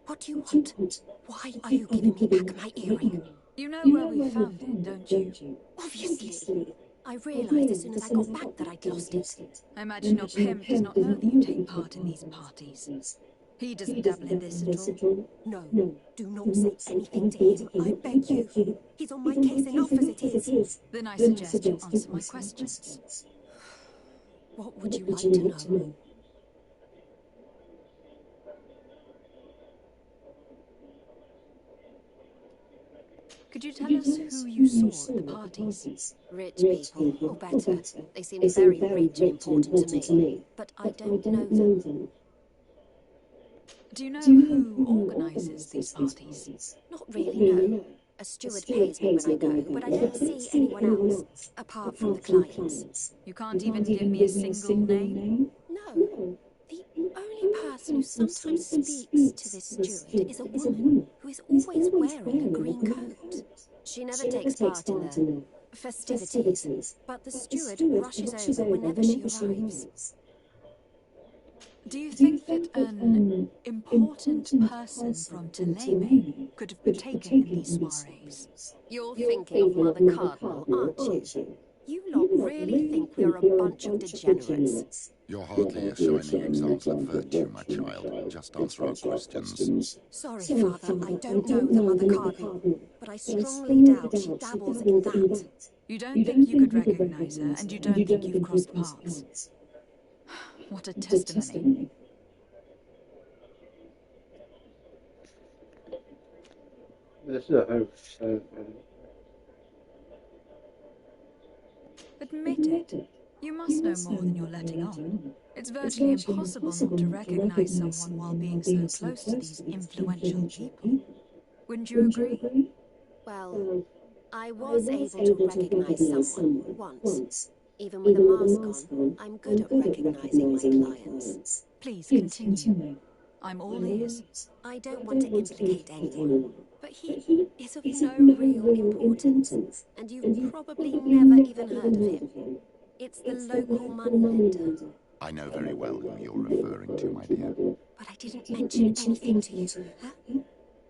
[SPEAKER 16] what do you want? Why are you giving me back my earring?
[SPEAKER 4] You know where we found it, don't you?
[SPEAKER 16] Obviously. I realized as soon as I got back that I'd lost it.
[SPEAKER 4] I imagine your pimp does not know that you take part in these parties. He doesn't dabble in this at all.
[SPEAKER 16] No, do not say anything to him. I beg you. He's on my case enough as it is.
[SPEAKER 4] Then I suggest you answer my questions.
[SPEAKER 16] What would you like to know?
[SPEAKER 4] Could you tell us who you saw at the parties?
[SPEAKER 16] Rich people, or better. They seem very rich and important to me, but I don't know them.
[SPEAKER 4] Do you know who organises these parties?
[SPEAKER 16] Not really, no. A steward pays me when I go, but I don't see anyone else, apart from the clients.
[SPEAKER 4] You can't even give me a single name?
[SPEAKER 16] No. The only person who sometimes speaks to this steward is a woman who is always wearing a green coat. She never takes part in the festivities, but the steward rushes over whenever she arrives.
[SPEAKER 4] Do you think that an important person from Teleme could have partaken in these soirees?
[SPEAKER 16] You're thinking of Mother Cardinal, aren't you? You lot really think we're a bunch of degenerates.
[SPEAKER 12] You're hardly a shining example of virtue, my child. Just answer our questions.
[SPEAKER 16] Sorry, Father, I don't know the Mother Cardinal, but I strongly doubt she dabbles in that.
[SPEAKER 4] You don't think you could recognize her, and you don't think you've crossed paths? What a testimony.
[SPEAKER 2] This is 100%.
[SPEAKER 4] Admit it. You must know more than you're letting on. It's virtually impossible not to recognize someone while being so close to these influential people. Wouldn't you agree?
[SPEAKER 16] Well, I was able to recognize someone once. Even with a mask on, I'm good at recognizing my clients.
[SPEAKER 4] Please continue. I'm all ears.
[SPEAKER 16] I don't want to implicate anyone, but he is of no real importance, and you've probably never even heard of him. It's the local moneylender.
[SPEAKER 12] I know very well who you're referring to, my dear.
[SPEAKER 16] But I didn't mention anything to you, huh?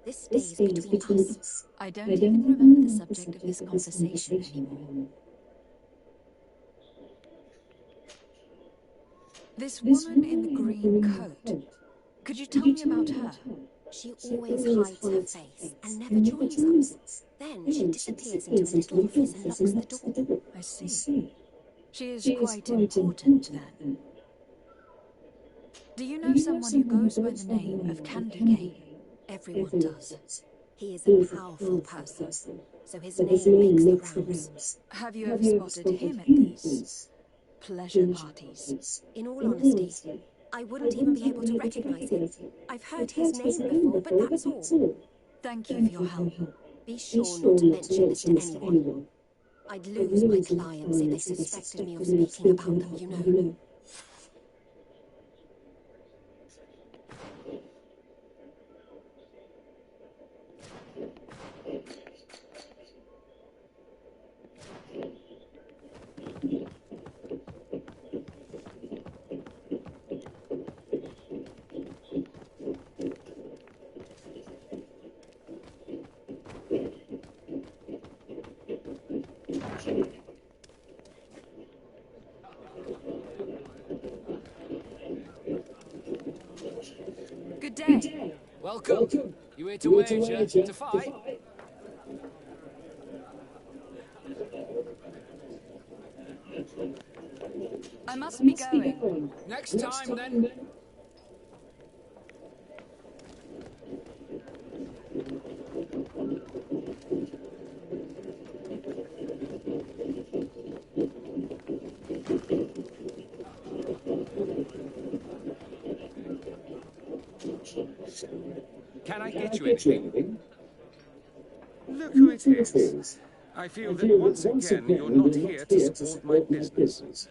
[SPEAKER 16] This stays between us.
[SPEAKER 4] I don't even remember the subject of this conversation anymore. This woman in the green coat, could you tell me about her?
[SPEAKER 16] She always hides her face and never joins us. Then she disappears into a little office and locks the door.
[SPEAKER 4] I see. She is quite important then. Do you know someone who goes by the name of Candy?
[SPEAKER 16] Everyone does. He is a powerful person, so his name makes the rounds.
[SPEAKER 4] Have you ever spotted him at these pleasure parties?
[SPEAKER 16] In all honesty, I wouldn't even be able to recognize him. I've heard his name before, but that's all.
[SPEAKER 4] Thank you for your help.
[SPEAKER 16] Be sure not to mention this to anyone. I'd lose my clients if they suspected me of speaking about them, you know.
[SPEAKER 10] Good day. Welcome. You here to wager, to fight?
[SPEAKER 4] I must be going.
[SPEAKER 10] Next time, then.
[SPEAKER 14] Can I get you anything? Look who it is. I feel that once again you're not here to support my business.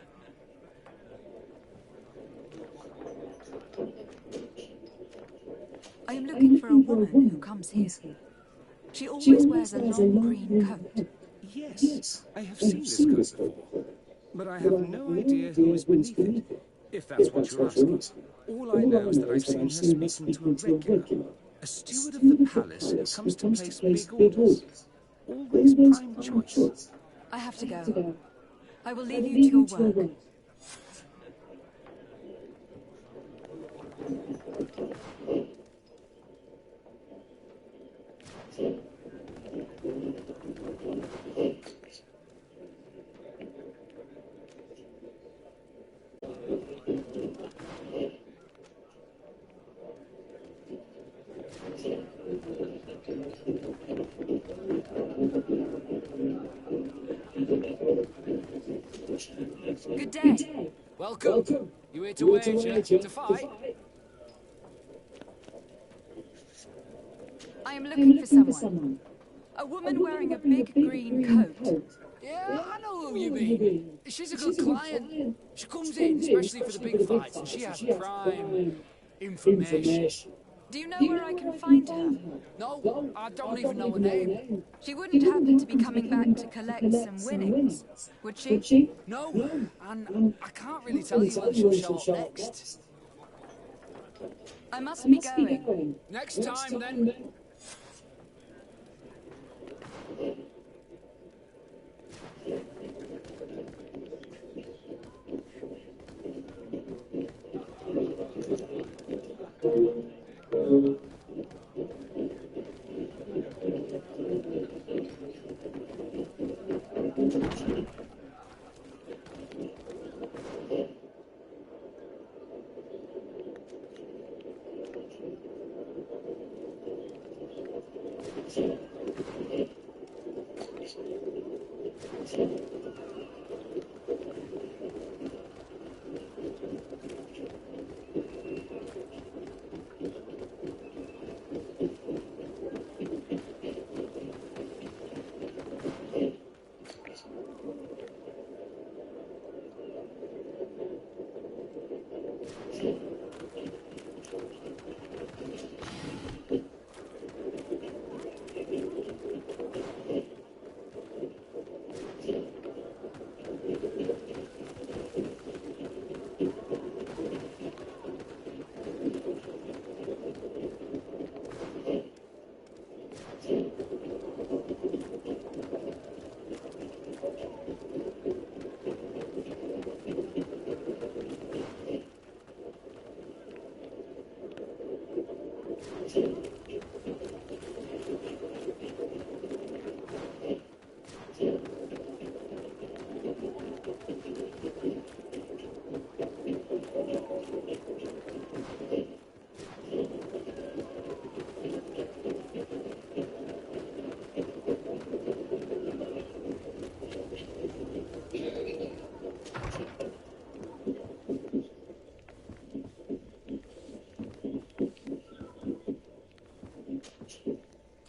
[SPEAKER 4] I am looking for a woman who comes here. She always wears a long green coat.
[SPEAKER 14] Yes, I have seen this code before, but I have no idea who is beneath it, if that's what you're asking. All I know is that I've seen her speaking to a regular, a steward of the palace who comes to place big orders. Always prime choice.
[SPEAKER 4] I have to go. I will leave you to your work. Good day.
[SPEAKER 10] Welcome. You here to wager? To fight?
[SPEAKER 4] I am looking for someone. A woman wearing a big green coat.
[SPEAKER 10] Yeah, I know who you mean. She's a good client. She comes in especially for the big fights, and she has prime information.
[SPEAKER 4] Do you know where I can find her?
[SPEAKER 10] No, I don't even know her name.
[SPEAKER 4] She wouldn't happen to be coming back to collect some winnings, would she?
[SPEAKER 10] No, and I can't really tell you when she'll show up next.
[SPEAKER 4] I must be going.
[SPEAKER 10] Next time, then.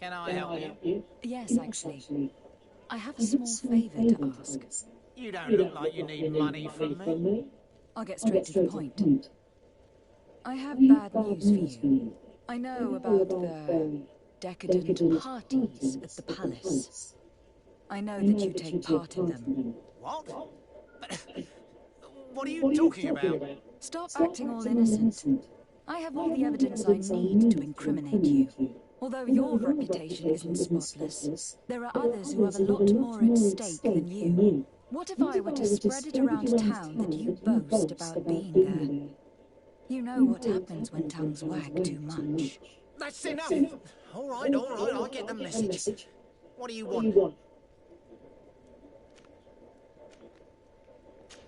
[SPEAKER 17] Can I help you?
[SPEAKER 4] Yes, actually. I have a small favour to ask.
[SPEAKER 17] You don't look like you need money from me.
[SPEAKER 4] I'll get straight to the point. I have bad news for you. I know about the decadent parties at the palace. I know that you take part in them.
[SPEAKER 17] What? What are you talking about?
[SPEAKER 4] Stop acting all innocent. I have all the evidence I need to incriminate you. Although your reputation isn't spotless, there are others who have a lot more at stake than you. What if I were to spread it around town that you boast about being there? You know what happens when tongues wag too much.
[SPEAKER 17] That's enough. All right, I get the message. What do you want?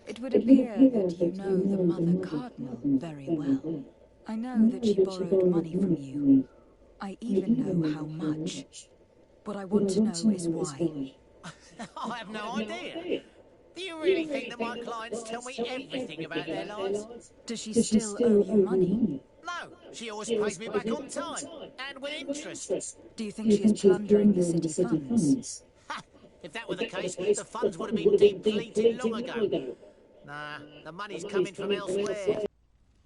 [SPEAKER 4] It would appear that you know the Mother Cardinal very well. I know that she borrowed money from you. I even know how much. What I want to know is why.
[SPEAKER 17] I have no idea. Do you really think that my clients tell me everything about their lives?
[SPEAKER 4] Does she still owe you money?
[SPEAKER 17] No, she always pays me back on time, and with interest.
[SPEAKER 4] Do you think she is plundering the city funds?
[SPEAKER 17] Ha! If that were the case, the funds would have been depleted long ago. Nah, the money's coming from elsewhere.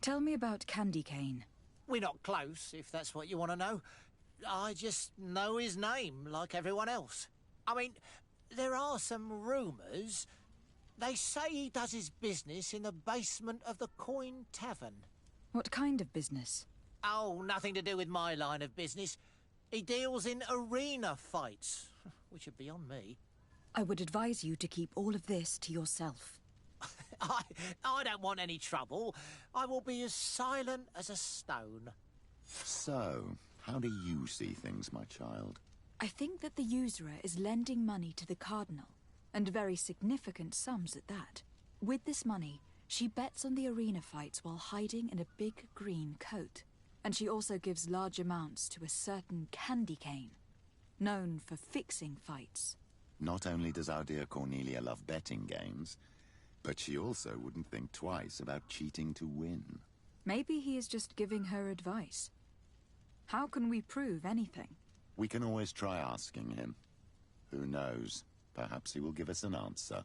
[SPEAKER 4] Tell me about Candy Cane.
[SPEAKER 17] We're not close, if that's what you want to know. I just know his name, like everyone else. I mean, there are some rumours. They say he does his business in the basement of the Coin Tavern.
[SPEAKER 4] What kind of business?
[SPEAKER 17] Oh, nothing to do with my line of business. He deals in arena fights, which are beyond me.
[SPEAKER 4] I would advise you to keep all of this to yourself.
[SPEAKER 17] I don't want any trouble. I will be as silent as a stone.
[SPEAKER 12] So, how do you see things, my child?
[SPEAKER 4] I think that the usurer is lending money to the Cardinal, and very significant sums at that. With this money, she bets on the arena fights while hiding in a big green coat. And she also gives large amounts to a certain candy cane, known for fixing fights.
[SPEAKER 12] Not only does our dear Cornelia love betting games, but she also wouldn't think twice about cheating to win.
[SPEAKER 4] Maybe he is just giving her advice. How can we prove anything?
[SPEAKER 12] We can always try asking him. Who knows? Perhaps he will give us an answer.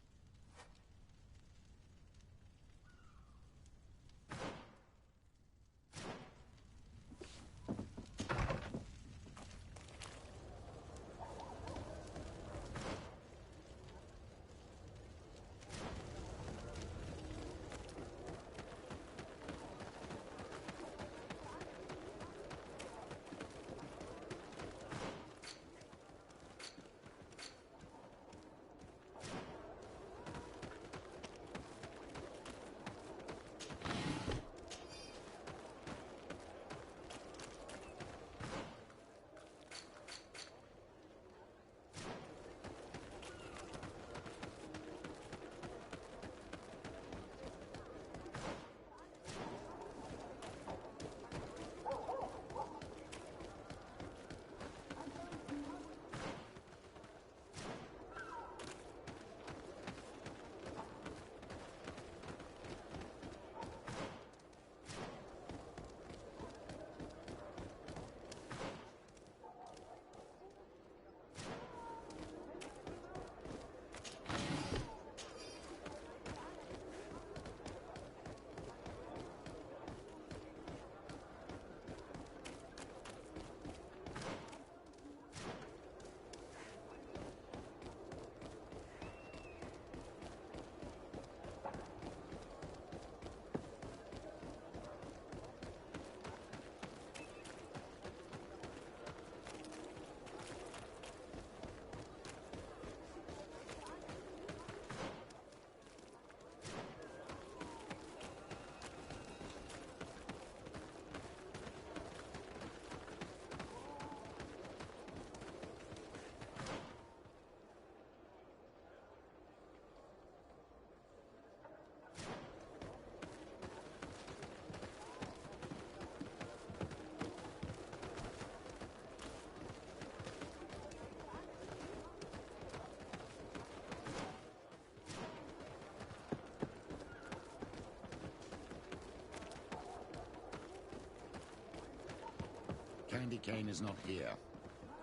[SPEAKER 12] Candy Cane is not here.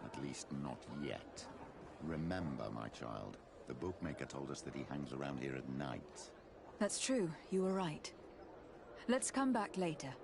[SPEAKER 12] At least not yet. Remember, my child, the bookmaker told us that he hangs around here at night.
[SPEAKER 4] That's true, you were right. Let's come back later.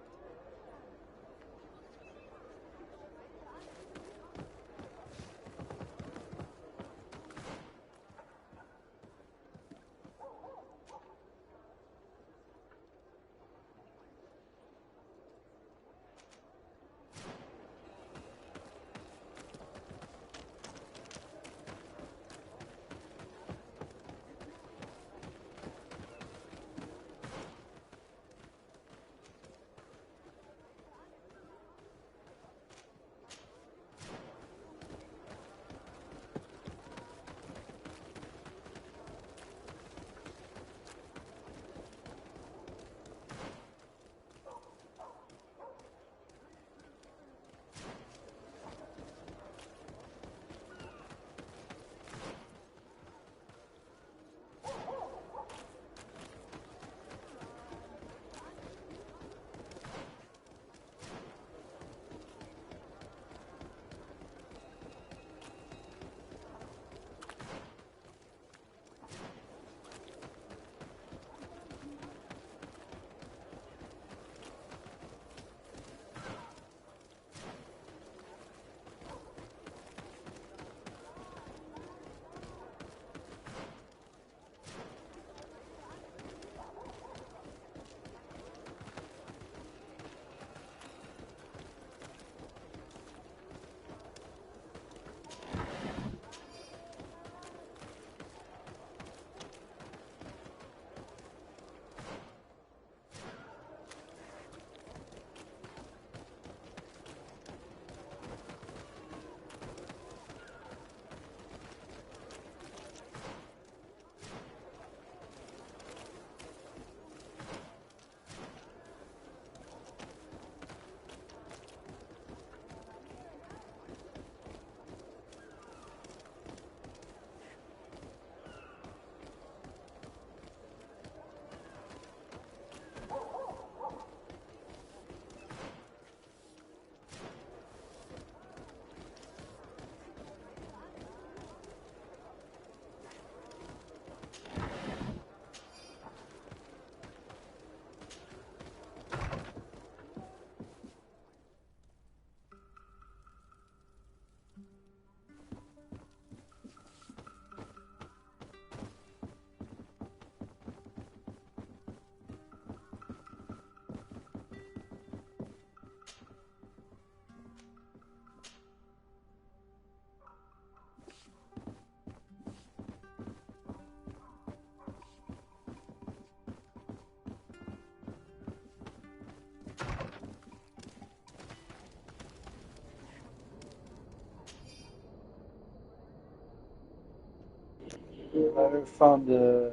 [SPEAKER 2] Letter from the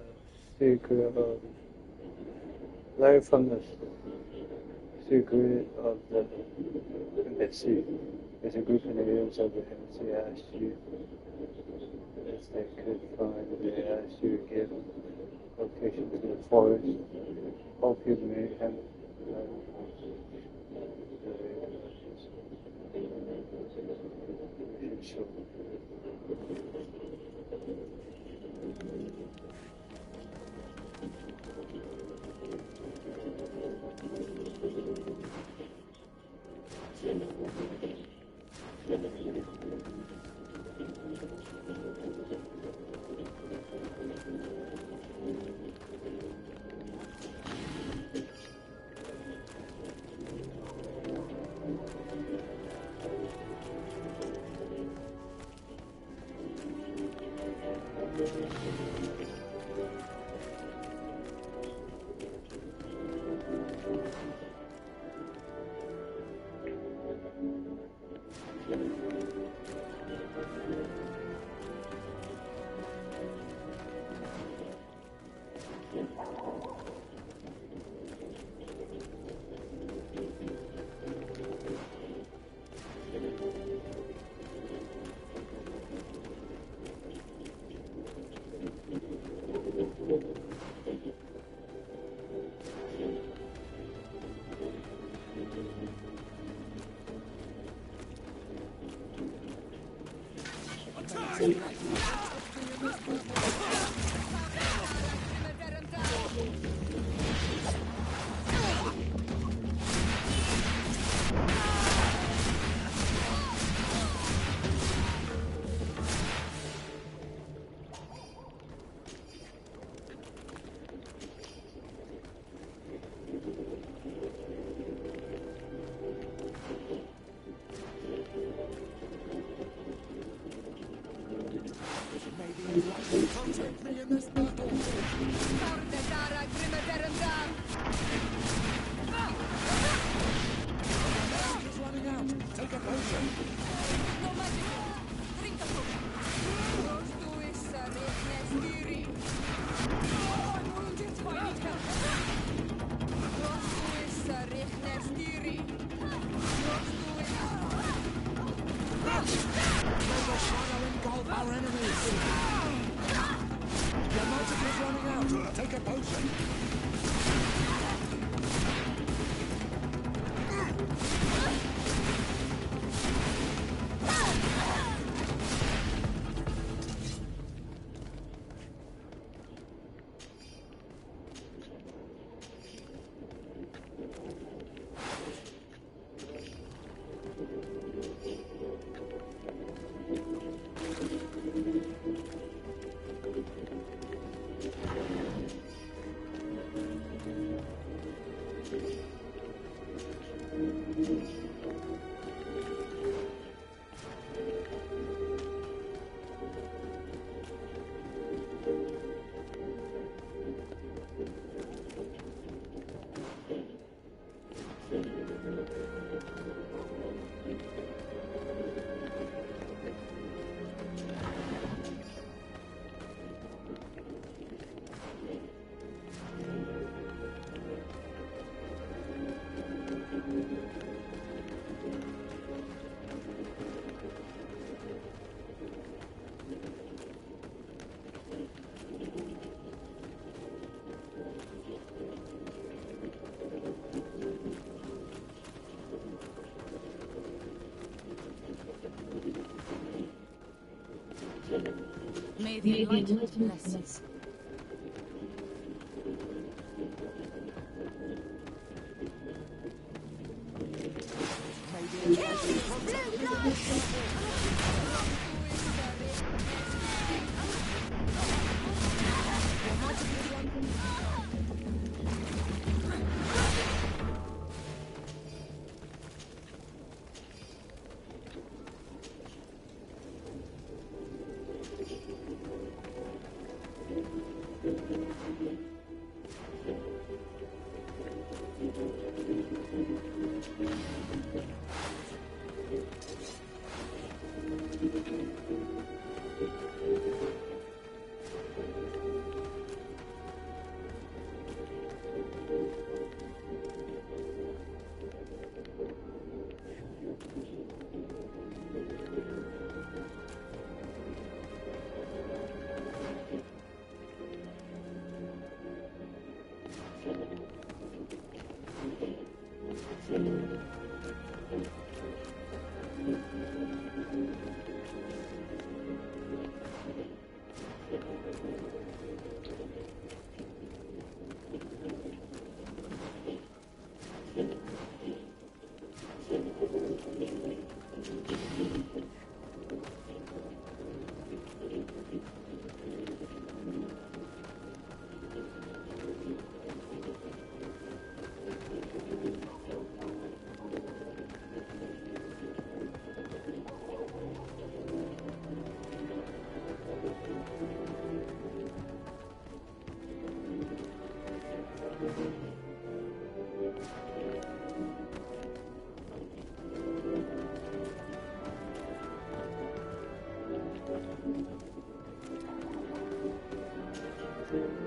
[SPEAKER 2] secret of letter from the secret of the embassy. As a group of natives of the embassy asked you as they could find, they asked you to give location to the forest. Hope you may have
[SPEAKER 8] Take me in this battle! Is running out. Take a potion.
[SPEAKER 7] No magic. Drink a potion. Rose to is Richtnestiri. I'm wounded. I need help. Rose to is Richtnestiri. Rose to is...
[SPEAKER 8] Make a shadow engulf our enemies. Your magic is running out. Take a potion.
[SPEAKER 5] May the enlightened bless you.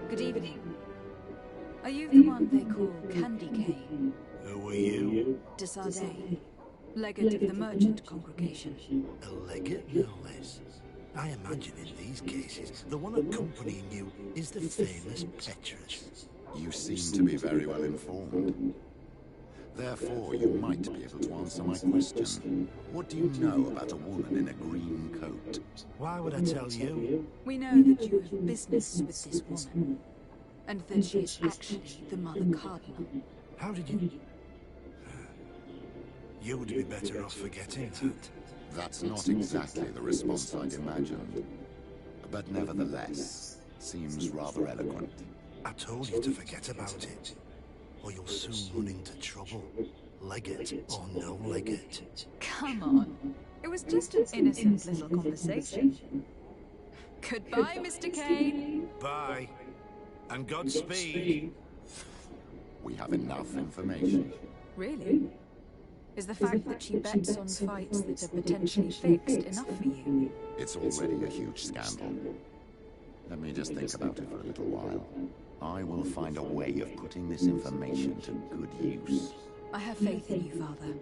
[SPEAKER 4] Good evening. Are you the one they call Candy Cane?
[SPEAKER 18] Who are you?
[SPEAKER 4] Desardet, legate of the merchant congregation.
[SPEAKER 18] A legate, no less. I imagine in these cases, the one accompanying you is the famous Petrus.
[SPEAKER 12] You seem to be very well informed. Therefore, you might be able to answer my question. What do you know about a woman in a green coat?
[SPEAKER 18] Why would I tell you?
[SPEAKER 4] We know that you have business with this woman, and that she is actually the Mother Cardinal.
[SPEAKER 18] How did you... You would be better off forgetting that.
[SPEAKER 12] That's not exactly the response I'd imagined. But nevertheless, seems rather eloquent.
[SPEAKER 18] I told you to forget about it, or you'll soon run into trouble. Legate or no legate.
[SPEAKER 4] Come on. It was just an innocent little conversation. Goodbye, Mr. Kane.
[SPEAKER 18] Bye. And Godspeed.
[SPEAKER 12] We have enough information.
[SPEAKER 4] Really? Is the fact that she bets on fights that are potentially fixed enough for you?
[SPEAKER 12] It's already a huge scandal. Let me just think about it for a little while. I will find a way of putting this information to good use.
[SPEAKER 4] I have faith in you, Father.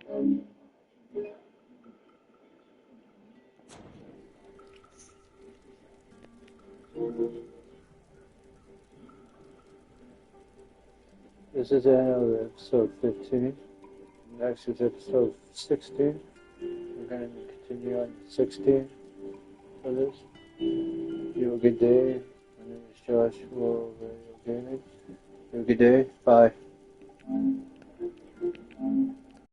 [SPEAKER 2] This is the end of episode 15. Next is episode 16. We're going to continue on 16 for this. You have a good day. My name is Josh for Radio Gaming. You have a good day. Bye.